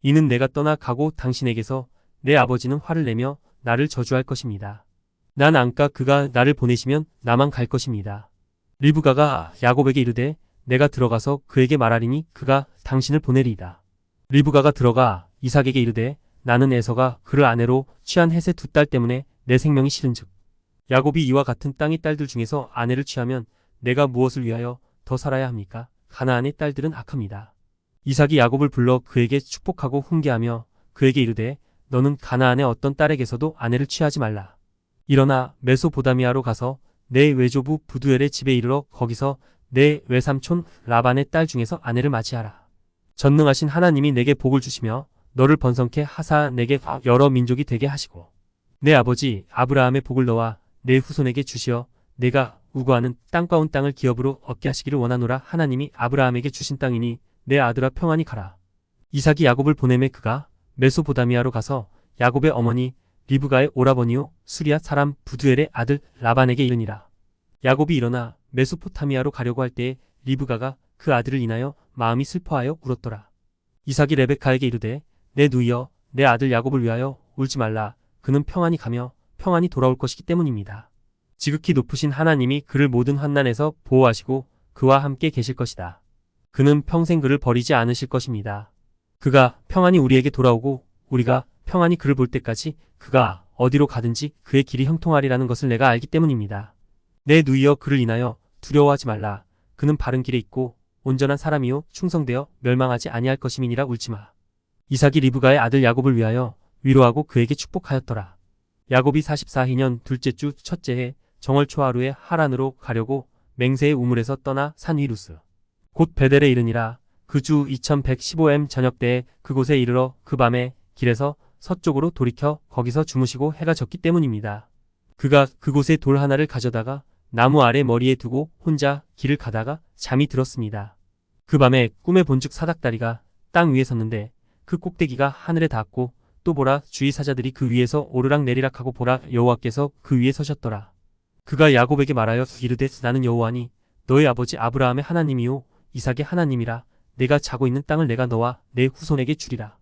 이는 내가 떠나가고 당신에게서 내 아버지는 화를 내며 나를 저주할 것입니다. 난 안까 그가 나를 보내시면 나만 갈 것입니다. 리브가가 야곱에게 이르되 내가 들어가서 그에게 말하리니 그가 당신을 보내리이다. 리브가가 들어가 이삭에게 이르되 나는 에서가 그를 아내로 취한 헷의 2딸 때문에 내 생명이 싫은즉 야곱이 이와 같은 땅의 딸들 중에서 아내를 취하면 내가 무엇을 위하여 더 살아야 합니까? 가나안의 딸들은 악합니다. 이삭이 야곱을 불러 그에게 축복하고 훈계하며 그에게 이르되 너는 가나안의 어떤 딸에게서도 아내를 취하지 말라. 일어나 메소보다미아로 가서 내 외조부 부두엘의 집에 이르러 거기서 내 외삼촌 라반의 딸 중에서 아내를 맞이하라. 전능하신 하나님이 내게 복을 주시며 너를 번성케 하사 내게 여러 민족이 되게 하시고 내 아버지 아브라함의 복을 너와 내 후손에게 주시어 내가 우거하는 땅과 온 땅을 기업으로 얻게 하시기를 원하노라. 하나님이 아브라함에게 주신 땅이니 내 아들아 평안히 가라. 이삭이 야곱을 보내매 그가 메소보다미아로 가서 야곱의 어머니 리브가의 오라버니요 수리아 사람 부두엘의 아들 라반에게 이르니라. 야곱이 일어나 메소포타미아로 가려고 할 때에 리브가가 그 아들을 인하여 마음이 슬퍼하여 울었더라. 이삭이 레베카에게 이르되 내 누이여 내 아들 야곱을 위하여 울지 말라. 그는 평안히 가며 평안히 돌아올 것이기 때문입니다. 지극히 높으신 하나님이 그를 모든 환난에서 보호하시고 그와 함께 계실 것이다. 그는 평생 그를 버리지 않으실 것입니다. 그가 평안히 우리에게 돌아오고 우리가 평안히 그를 볼 때까지 그가 어디로 가든지 그의 길이 형통하리라는 것을 내가 알기 때문입니다. 내 누이여 그를 인하여 두려워하지 말라. 그는 바른 길에 있고 온전한 사람이요 충성되어 멸망하지 아니할 것임이니라. 울지마. 이삭이 리브가의 아들 야곱을 위하여 위로하고 그에게 축복하였더라. 야곱이 44년 둘째 주 첫째 해 정월 초하루에 하란으로 가려고 맹세의 우물에서 떠나 산 위루스 곧 베델에 이르니라. 그 주 2115m 저녁 때에 그곳에 이르러 그 밤에 길에서 서쪽으로 돌이켜 거기서 주무시고 해가 졌기 때문입니다. 그가 그곳에 돌 하나를 가져다가 나무 아래 머리에 두고 혼자 길을 가다가 잠이 들었습니다. 그 밤에 꿈에 본즉 사닥다리가 땅 위에 섰는데 그 꼭대기가 하늘에 닿았고 또 보라 주위 사자들이 그 위에서 오르락 내리락하고 보라 여호와께서 그 위에 서셨더라. 그가 야곱에게 말하여 이르되 나는 여호와니 너의 아버지 아브라함의 하나님이요 이삭의 하나님이라. 내가 자고 있는 땅을 내가 너와 내 후손에게 주리라.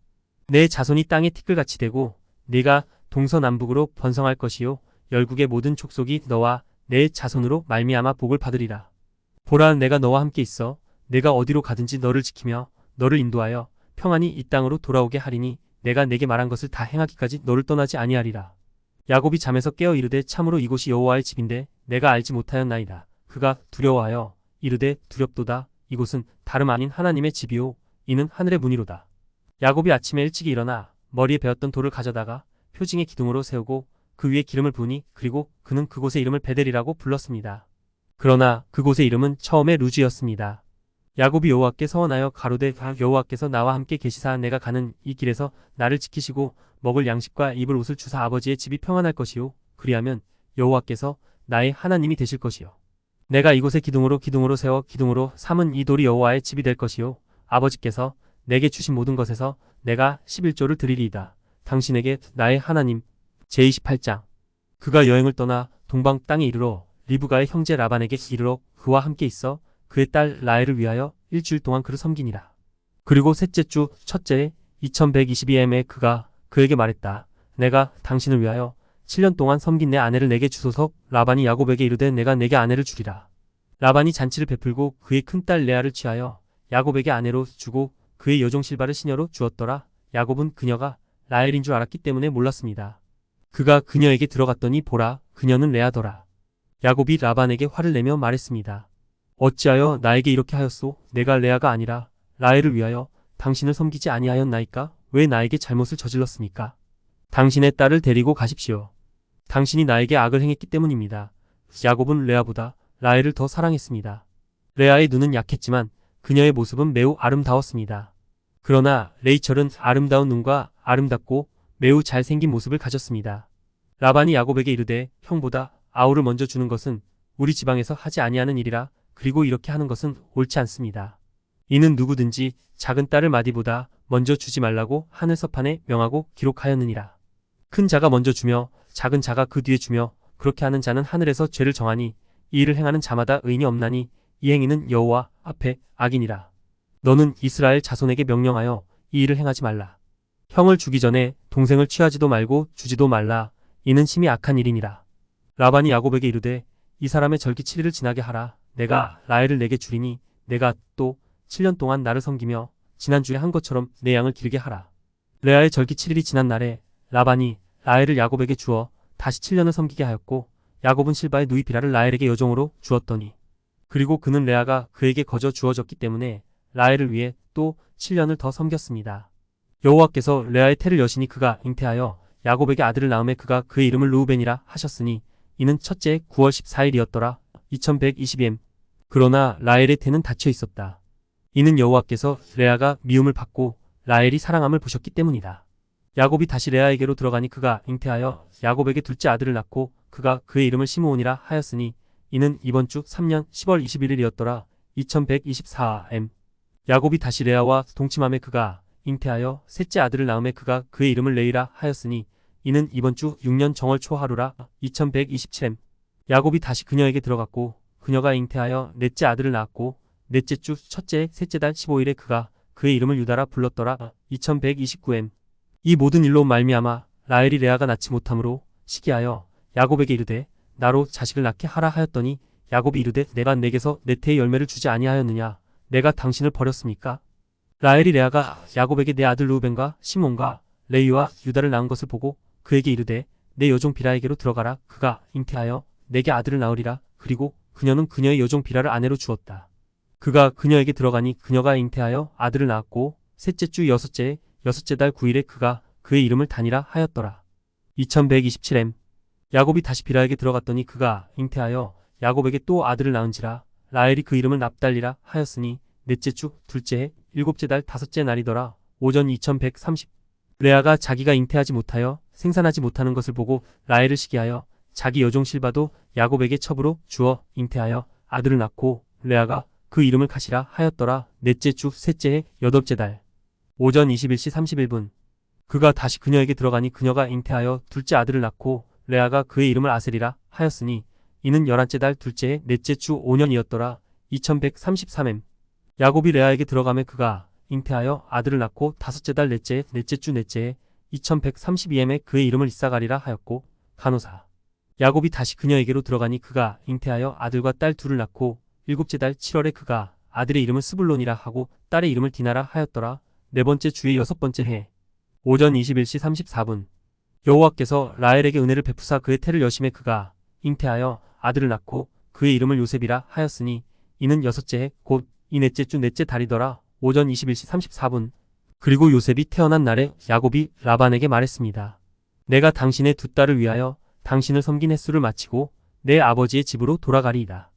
내 자손이 땅에 티끌같이 되고 네가 동서남북으로 번성할 것이요 열국의 모든 족속이 너와 내 자손으로 말미암아 복을 받으리라. 보라 내가 너와 함께 있어 내가 어디로 가든지 너를 지키며 너를 인도하여 평안히 이 땅으로 돌아오게 하리니 내가 내게 말한 것을 다 행하기까지 너를 떠나지 아니하리라. 야곱이 잠에서 깨어 이르되 참으로 이곳이 여호와의 집인데 내가 알지 못하였나이다. 그가 두려워하여 이르되 두렵도다. 이곳은 다름 아닌 하나님의 집이요 이는 하늘의 문이로다. 야곱이 아침에 일찍이 일어나 머리에 베었던 돌을 가져다가 표징의 기둥으로 세우고 그 위에 기름을 부으니 그리고 그는 그곳의 이름을 베델이라고 불렀습니다. 그러나 그곳의 이름은 처음에 루즈였습니다. 야곱이 여호와께 서원하여 가로되 여호와께서 나와 함께 계시사 내가 가는 이 길에서 나를 지키시고 먹을 양식과 입을 옷을 주사 아버지의 집이 평안할 것이요 그리하면 여호와께서 나의 하나님이 되실 것이요 내가 이곳에 기둥으로 세워 기둥으로 삼은 이 돌이 여호와의 집이 될 것이요 아버지께서 내게 주신 모든 것에서 내가 11조를 드리리이다. 당신에게 나의 하나님. 제28장. 그가 여행을 떠나 동방 땅에 이르러 리브가의 형제 라반에게 이르러 그와 함께 있어 그의 딸 라헬을 위하여 일주일 동안 그를 섬기니라. 그리고 셋째 주 첫째에 2122em에 그가 그에게 말했다. 내가 당신을 위하여 7년 동안 섬긴 내 아내를 내게 주소서. 라반이 야곱에게 이르되 내가 내게 아내를 주리라. 라반이 잔치를 베풀고 그의 큰딸 레아를 취하여 야곱에게 아내로 주고 그의 여종 실바를 시녀로 주었더라. 야곱은 그녀가 라헬인 줄 알았기 때문에 몰랐습니다. 그가 그녀에게 들어갔더니 보라, 그녀는 레아더라. 야곱이 라반에게 화를 내며 말했습니다. 어찌하여 나에게 이렇게 하였소? 내가 레아가 아니라 라헬을 위하여 당신을 섬기지 아니하였나이까? 왜 나에게 잘못을 저질렀습니까? 당신의 딸을 데리고 가십시오. 당신이 나에게 악을 행했기 때문입니다. 야곱은 레아보다 라헬을 더 사랑했습니다. 레아의 눈은 약했지만 그녀의 모습은 매우 아름다웠습니다. 그러나 레이첼은 아름다운 눈과 아름답고 매우 잘생긴 모습을 가졌습니다. 라반이 야곱에게 이르되 형보다 아우를 먼저 주는 것은 우리 지방에서 하지 아니하는 일이라 그리고 이렇게 하는 것은 옳지 않습니다. 이는 누구든지 작은 딸을 마디보다 먼저 주지 말라고 하늘 서판에 명하고 기록하였느니라. 큰 자가 먼저 주며 작은 자가 그 뒤에 주며 그렇게 하는 자는 하늘에서 죄를 정하니 이 일을 행하는 자마다 의인이 없나니 이 행위는 여호와 앞에 악이니라. 너는 이스라엘 자손에게 명령하여 이 일을 행하지 말라. 형을 주기 전에 동생을 취하지도 말고 주지도 말라. 이는 심히 악한 일이니라. 라반이 야곱에게 이르되 이 사람의 절기 7일을 지나게 하라. 내가 라헬을 내게 주리니 내가 또 7년 동안 나를 섬기며 지난주에 한 것처럼 내 양을 기르게 하라. 레아의 절기 7일이 지난 날에 라반이 라헬을 야곱에게 주어 다시 7년을 섬기게 하였고 야곱은 실바의 누이 비라를 라헬에게 여종으로 주었더니 그리고 그는 레아가 그에게 거저 주어졌기 때문에 라헬을 위해 또 7년을 더 섬겼습니다. 여호와께서 레아의 태를 여시니 그가 잉태하여 야곱에게 아들을 낳음에 그가 그의 이름을 르우벤이라 하셨으니 이는 첫째 9월 14일이었더라. 2122em. 그러나 라헬의 태는 닫혀 있었다. 이는 여호와께서 레아가 미움을 받고 라헬이 사랑함을 보셨기 때문이다. 야곱이 다시 레아에게로 들어가니 그가 잉태하여 야곱에게 둘째 아들을 낳고 그가 그의 이름을 시므온이라 하였으니 이는 이번 주 3년 10월 21일이었더라. 2124em. 야곱이 다시 레아와 동침함에 그가 잉태하여 셋째 아들을 낳음에 그가 그의 이름을 레이라 하였으니 이는 이번 주 6년 정월 초 하루라. 2127em. 야곱이 다시 그녀에게 들어갔고 그녀가 잉태하여 넷째 아들을 낳았고 넷째 주 첫째 셋째 달 15일에 그가 그의 이름을 유다라 불렀더라. 2129em. 이 모든 일로 말미암아 라헬이 레아가 낳지 못함으로 시기하여 야곱에게 이르되 나로 자식을 낳게 하라 하였더니 야곱이 이르되 내가 내게서 내 태의 열매를 주지 아니하였느냐? 내가 당신을 버렸습니까? 라헬이 레아가 야곱에게 내 아들 루벤과 시몬과 레위와 유다를 낳은 것을 보고 그에게 이르되 내 여종 비라에게로 들어가라. 그가 잉태하여 내게 아들을 낳으리라. 그리고 그녀는 그녀의 여종 비라를 아내로 주었다. 그가 그녀에게 들어가니 그녀가 잉태하여 아들을 낳았고 셋째 주 여섯째 달 9일에 그가 그의 이름을 다니라 하였더라. 2127em. 야곱이 다시 비라에게 들어갔더니 그가 잉태하여 야곱에게 또 아들을 낳은지라. 라헬이 그 이름을 납달리라 하였으니 넷째 주 둘째 해 일곱째 달 다섯째 날이더라. 오전 2130. 레아가 자기가 잉태하지 못하여 생산하지 못하는 것을 보고 라헬을 시기하여 자기 여종 실바도 야곱에게 첩으로 주어 잉태하여 아들을 낳고 레아가 그 이름을 가시라 하였더라. 넷째 주 셋째 해 여덟째 달 오전 21시 31분. 그가 다시 그녀에게 들어가니 그녀가 잉태하여 둘째 아들을 낳고 레아가 그의 이름을 아셀이라 하였으니 이는 11째 달 둘째 해 넷째 주 5년이었더라. 2133em. 야곱이 레아에게 들어가매 그가 잉태하여 아들을 낳고 다섯째 달 넷째 주 넷째 해 2132em에 그의 이름을 이사가리라 하였고 간호사. 야곱이 다시 그녀에게로 들어가니 그가 잉태하여 아들과 딸 둘을 낳고 일곱째 달 7월에 그가 아들의 이름을 스불론이라 하고 딸의 이름을 디나라 하였더라. 네 번째 주의 여섯 번째 해 오전 21시 34분. 여호와께서 라헬에게 은혜를 베푸사 그의 태를 여심해 그가 잉태하여 아들을 낳고 그의 이름을 요셉이라 하였으니 이는 여섯째 해 곧 이 넷째 주 넷째 달이더라. 오전 21시 34분. 그리고 요셉이 태어난 날에 야곱이 라반에게 말했습니다. 내가 당신의 두 딸을 위하여 당신을 섬긴 횟수를 마치고 내 아버지의 집으로 돌아가리이다.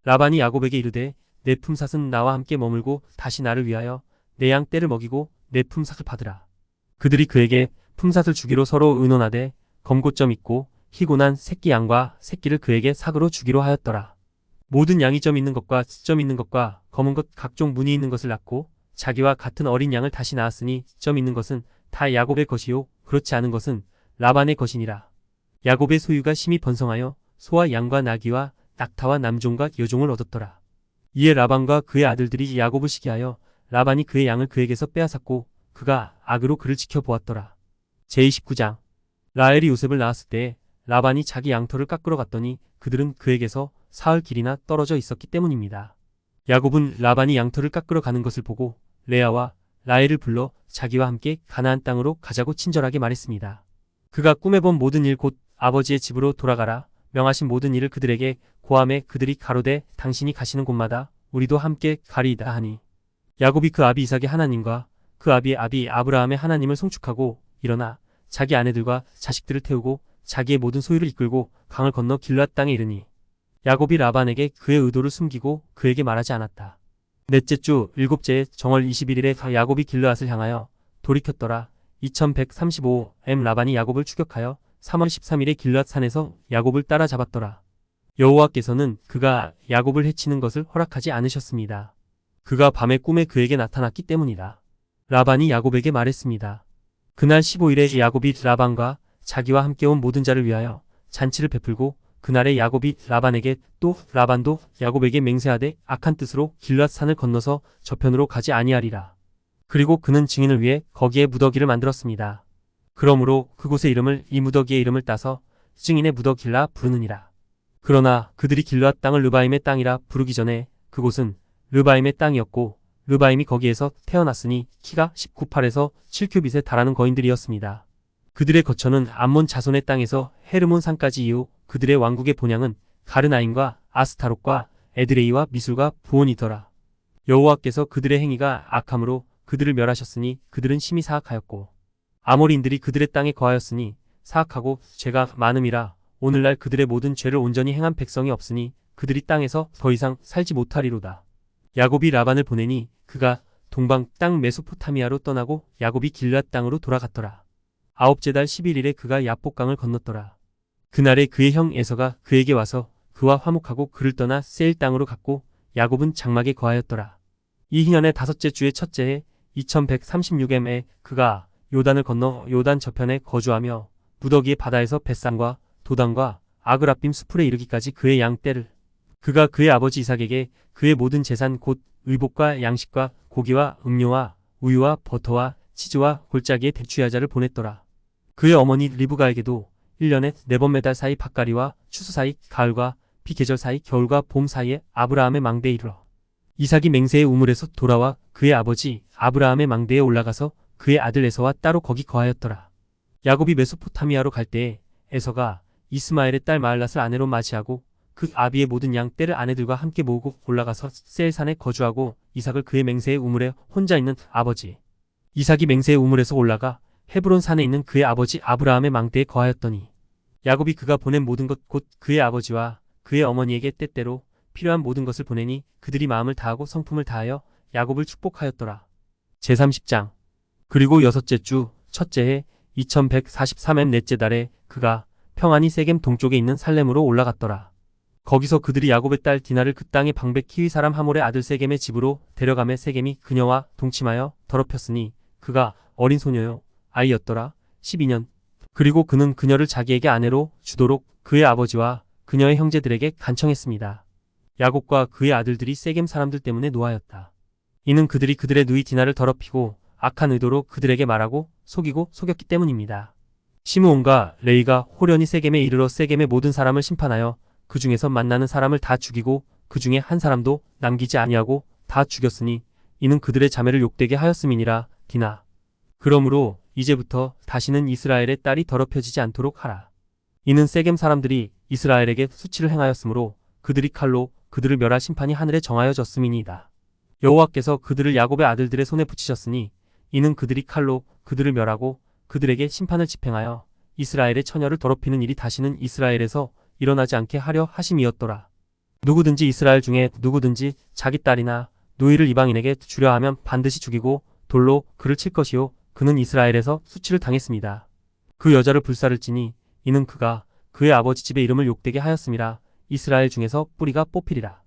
라반이 야곱에게 이르되 내 품삯은 나와 함께 머물고 다시 나를 위하여 내 양 떼를 먹이고 내 품삯을 받으라. 그들이 그에게 품삯을 주기로 서로 의논하되 검고점 있고 희고 난 새끼 양과 새끼를 그에게 삭으로 주기로 하였더라. 모든 양이 점 있는 것과 점 있는 것과 검은 것 각종 무늬 있는 것을 낳고 자기와 같은 어린 양을 다시 낳았으니 점 있는 것은 다 야곱의 것이요 그렇지 않은 것은 라반의 것이니라. 야곱의 소유가 심히 번성하여 소와 양과 나귀와 낙타와 남종과 여종을 얻었더라. 이에 라반과 그의 아들들이 야곱을 시기하여 라반이 그의 양을 그에게서 빼앗았고 그가 악으로 그를 지켜보았더라. 제29장 라헬이 요셉을 낳았을 때 라반이 자기 양털을 깎으러 갔더니 그들은 그에게서 사흘 길이나 떨어져 있었기 때문입니다. 야곱은 라반이 양털을 깎으러 가는 것을 보고 레아와 라헬을 불러 자기와 함께 가나안 땅으로 가자고 친절하게 말했습니다. 그가 꿈에 본 모든 일 곧 아버지의 집으로 돌아가라 명하신 모든 일을 그들에게 고함에 그들이 가로되 당신이 가시는 곳마다 우리도 함께 가리이다 하니 야곱이 그 아비 이삭의 하나님과 그 아비의 아비 아브라함의 하나님을 송축하고 일어나 자기 아내들과 자식들을 태우고 자기의 모든 소유를 이끌고 강을 건너 길앗 땅에 이르니 야곱이 라반에게 그의 의도를 숨기고 그에게 말하지 않았다. 넷째 주 일곱째의 정월 21일에 야곱이 길르앗을 향하여 돌이켰더라. 2135M 라반이 야곱을 추격하여 3월 13일에 길르앗 산에서 야곱을 따라잡았더라. 여호와께서는 그가 야곱을 해치는 것을 허락하지 않으셨습니다. 그가 밤에 꿈에 그에게 나타났기 때문이다. 라반이 야곱에게 말했습니다. 그날 15일에 야곱이 라반과 자기와 함께 온 모든 자를 위하여 잔치를 베풀고 그날에 야곱이 라반에게 또 라반도 야곱에게 맹세하되 악한 뜻으로 길앗 산을 건너서 저편으로 가지 아니하리라. 그리고 그는 증인을 위해 거기에 무더기를 만들었습니다. 그러므로 그곳의 이름을 이 무더기의 이름을 따서 증인의 무더기라 부르느니라. 그러나 그들이 길앗 땅을 르바임의 땅이라 부르기 전에 그곳은 르바임의 땅이었고 르바임이 거기에서 태어났으니 키가 19팔에서 7큐빗에 달하는 거인들이었습니다. 그들의 거처는 암몬 자손의 땅에서 헤르몬 산까지 이후 그들의 왕국의 본향은 가르나임과 아스타롯과 에드레이와 미술과 부온이더라. 여호와께서 그들의 행위가 악함으로 그들을 멸하셨으니 그들은 심히 사악하였고 아모리인들이 그들의 땅에 거하였으니 사악하고 죄가 많음이라 오늘날 그들의 모든 죄를 온전히 행한 백성이 없으니 그들이 땅에서 더 이상 살지 못하리로다. 야곱이 라반을 보내니 그가 동방 땅 메소포타미아로 떠나고 야곱이 길앗 땅으로 돌아갔더라. 아홉째 달 11일에 그가 야복강을 건넜더라. 그날에 그의 형 에서가 그에게 와서 그와 화목하고 그를 떠나 세일 땅으로 갔고 야곱은 장막에 거하였더라. 이 희년의 다섯째 주의 첫째 해 2136m에 그가 요단을 건너 요단 저편에 거주하며 무더기의 바다에서 벳산과 도단과 아그라빔 수풀에 이르기까지 그의 양 떼를 그가 그의 아버지 이삭에게 그의 모든 재산 곧 의복과 양식과 고기와 음료와 우유와 버터와 치즈와 골짜기의 대추야자를 보냈더라. 그의 어머니 리브가에게도 1년에 4번 매달 사이 밭가리와 추수 사이 가을과 비계절 사이 겨울과 봄 사이에 아브라함의 망대에 이르러 이삭이 맹세의 우물에서 돌아와 그의 아버지 아브라함의 망대에 올라가서 그의 아들 에서와 따로 거기 거하였더라. 야곱이 메소포타미아로 갈 때에 에서가 이스마엘의 딸 마을랏을 아내로 맞이하고 그 아비의 모든 양 떼를 아내들과 함께 모으고 올라가서 세일산에 거주하고 이삭을 그의 맹세의 우물에 혼자 있는 아버지 이삭이 맹세의 우물에서 올라가 헤브론 산에 있는 그의 아버지 아브라함의 망대에 거하였더니 야곱이 그가 보낸 모든 것 곧 그의 아버지와 그의 어머니에게 때때로 필요한 모든 것을 보내니 그들이 마음을 다하고 성품을 다하여 야곱을 축복하였더라. 제30장 그리고 여섯째 주 첫째 해 2143년 넷째 달에 그가 평안히 세겜 동쪽에 있는 살렘으로 올라갔더라. 거기서 그들이 야곱의 딸 디나를 그 땅의 방백 키위 사람 하몰의 아들 세겜의 집으로 데려가매 세겜이 그녀와 동침하여 더럽혔으니 그가 어린 소녀요 아이였더라. 12년 그리고 그는 그녀를 자기에게 아내로 주도록 그의 아버지와 그녀의 형제들에게 간청했습니다. 야곱과 그의 아들들이 세겜 사람들 때문에 노하였다. 이는 그들이 그들의 누이 디나를 더럽히고 악한 의도로 그들에게 말하고 속이고 속였기 때문입니다. 시므온과 레이가 호련히 세겜에 이르러 세겜의 모든 사람을 심판하여 그 중에서 만나는 사람을 다 죽이고 그 중에 한 사람도 남기지 아니하고 다 죽였으니 이는 그들의 자매를 욕되게 하였음이니라. 디나 그러므로 이제부터 다시는 이스라엘의 딸이 더럽혀지지 않도록 하라. 이는 세겜 사람들이 이스라엘에게 수치를 행하였으므로 그들이 칼로 그들을 멸할 심판이 하늘에 정하여졌음이니이다. 여호와께서 그들을 야곱의 아들들의 손에 붙이셨으니 이는 그들이 칼로 그들을 멸하고 그들에게 심판을 집행하여 이스라엘의 처녀를 더럽히는 일이 다시는 이스라엘에서 일어나지 않게 하려 하심이었더라. 누구든지 이스라엘 중에 누구든지 자기 딸이나 누이를 이방인에게 주려 하면 반드시 죽이고 돌로 그를 칠 것이요 그는 이스라엘에서 수치를 당했습니다. 그 여자를 불살을지니 이는 그가 그의 아버지 집의 이름을 욕되게 하였음이라. 이스라엘 중에서 뿌리가 뽑히리라.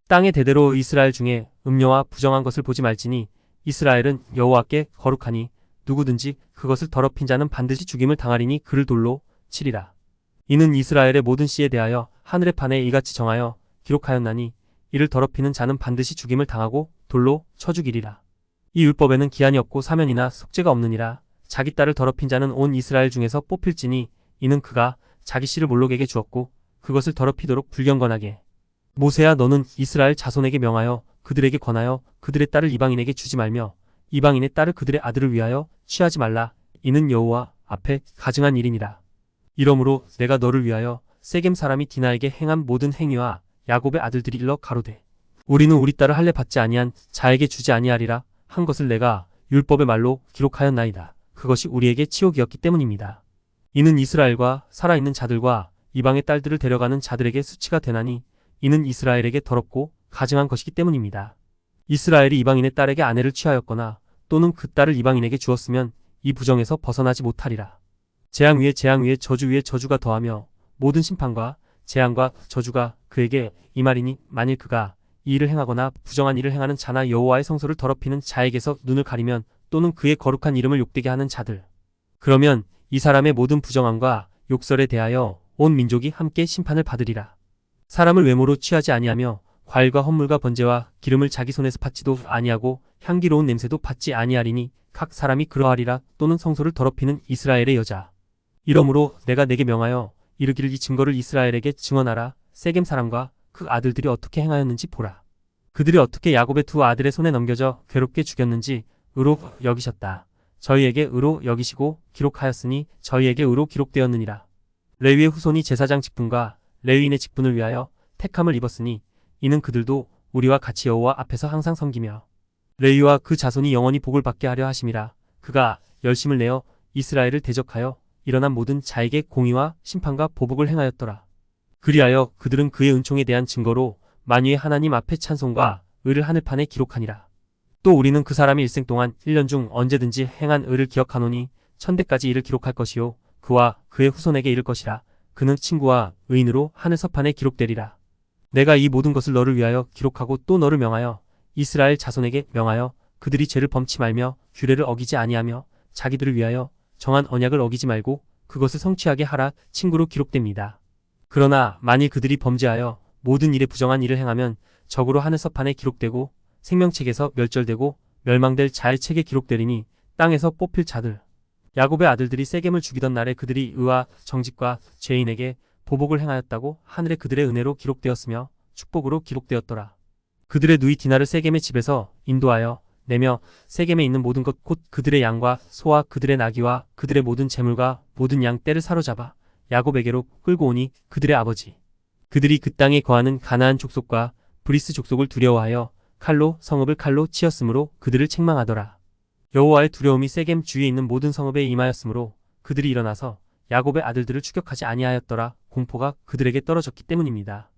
땅의 대대로 이스라엘 중에 음녀와 부정한 것을 보지 말지니 이스라엘은 여호와께 거룩하니 누구든지 그것을 더럽힌 자는 반드시 죽임을 당하리니 그를 돌로 치리라. 이는 이스라엘의 모든 씨에 대하여 하늘의 판에 이같이 정하여 기록하였나니 이를 더럽히는 자는 반드시 죽임을 당하고 돌로 쳐 죽이리라. 이 율법에는 기한이 없고 사면이나 속죄가 없느니라. 자기 딸을 더럽힌 자는 온 이스라엘 중에서 뽑힐지니 이는 그가 자기 씨를 몰록에게 주었고 그것을 더럽히도록 불경건하게. 모세야 너는 이스라엘 자손에게 명하여 그들에게 권하여 그들의 딸을 이방인에게 주지 말며 이방인의 딸을 그들의 아들을 위하여 취하지 말라. 이는 여호와 앞에 가증한 일이니라. 이러므로 내가 너를 위하여 세겜 사람이 디나에게 행한 모든 행위와 야곱의 아들들이 일러 가로되 우리는 우리 딸을 할례 받지 아니한 자에게 주지 아니하리라 한 것을 내가 율법의 말로 기록하였나이다. 그것이 우리에게 치욕이었기 때문입니다. 이는 이스라엘과 살아있는 자들과 이방의 딸들을 데려가는 자들에게 수치가 되나니 이는 이스라엘에게 더럽고 가증한 것이기 때문입니다. 이스라엘이 이방인의 딸에게 아내를 취하였거나 또는 그 딸을 이방인에게 주었으면 이 부정에서 벗어나지 못하리라. 재앙 위에 재앙 위에 저주 위에 저주가 더하며 모든 심판과 재앙과 저주가 그에게 임하리니 만일 그가 이 일을 행하거나 부정한 일을 행하는 자나 여호와의 성소를 더럽히는 자에게서 눈을 가리면 또는 그의 거룩한 이름을 욕되게 하는 자들 그러면 이 사람의 모든 부정함과 욕설에 대하여 온 민족이 함께 심판을 받으리라. 사람을 외모로 취하지 아니하며 과일과 헌물과 번제와 기름을 자기 손에서 받지도 아니하고 향기로운 냄새도 받지 아니하리니 각 사람이 그러하리라. 또는 성소를 더럽히는 이스라엘의 여자. 이러므로 내가 내게 명하여 이르기를 이 증거를 이스라엘에게 증언하라. 세겜 사람과 그 아들들이 어떻게 행하였는지 보라. 그들이 어떻게 야곱의 두 아들의 손에 넘겨져 괴롭게 죽였는지 의로 여기셨다. 저희에게 의로 여기시고 기록하였으니 저희에게 의로 기록되었느니라. 레위의 후손이 제사장 직분과 레위인의 직분을 위하여 택함을 입었으니 이는 그들도 우리와 같이 여호와 앞에서 항상 섬기며 레위와 그 자손이 영원히 복을 받게 하려 하심이라. 그가 열심을 내어 이스라엘을 대적하여 일어난 모든 자에게 공의와 심판과 보복을 행하였더라. 그리하여 그들은 그의 은총에 대한 증거로 만유의 하나님 앞에 찬송과 의를 하늘판에 기록하니라. 또 우리는 그 사람의 일생 동안 1년 중 언제든지 행한 의를 기억하노니 천대까지 이를 기록할 것이요 그와 그의 후손에게 이를 것이라. 그는 친구와 의인으로 하늘 서판에 기록되리라. 내가 이 모든 것을 너를 위하여 기록하고 또 너를 명하여 이스라엘 자손에게 명하여 그들이 죄를 범치 말며 규례를 어기지 아니하며 자기들을 위하여 정한 언약을 어기지 말고 그것을 성취하게 하라. 친구로 기록됩니다. 그러나 만일 그들이 범죄하여 모든 일에 부정한 일을 행하면 적으로 하늘 서판에 기록되고 생명책에서 멸절되고 멸망될 자의 책에 기록되리니 땅에서 뽑힐 자들 야곱의 아들들이 세겜을 죽이던 날에 그들이 의와 정직과 죄인에게 보복을 행하였다고 하늘에 그들의 은혜로 기록되었으며 축복으로 기록되었더라. 그들의 누이 디나를 세겜의 집에서 인도하여 내며 세겜에 있는 모든 것 곧 그들의 양과 소와 그들의 나귀와 그들의 모든 재물과 모든 양 떼를 사로잡아 야곱에게로 끌고 오니 그들의 아버지 그들이 그 땅에 거하는 가나안 족속과 브리스 족속을 두려워하여 칼로 성읍을 칼로 치었으므로 그들을 책망하더라. 여호와의 두려움이 세겜 주위에 있는 모든 성읍에 임하였으므로 그들이 일어나서 야곱의 아들들을 추격하지 아니하였더라. 공포가 그들에게 떨어졌기 때문입니다.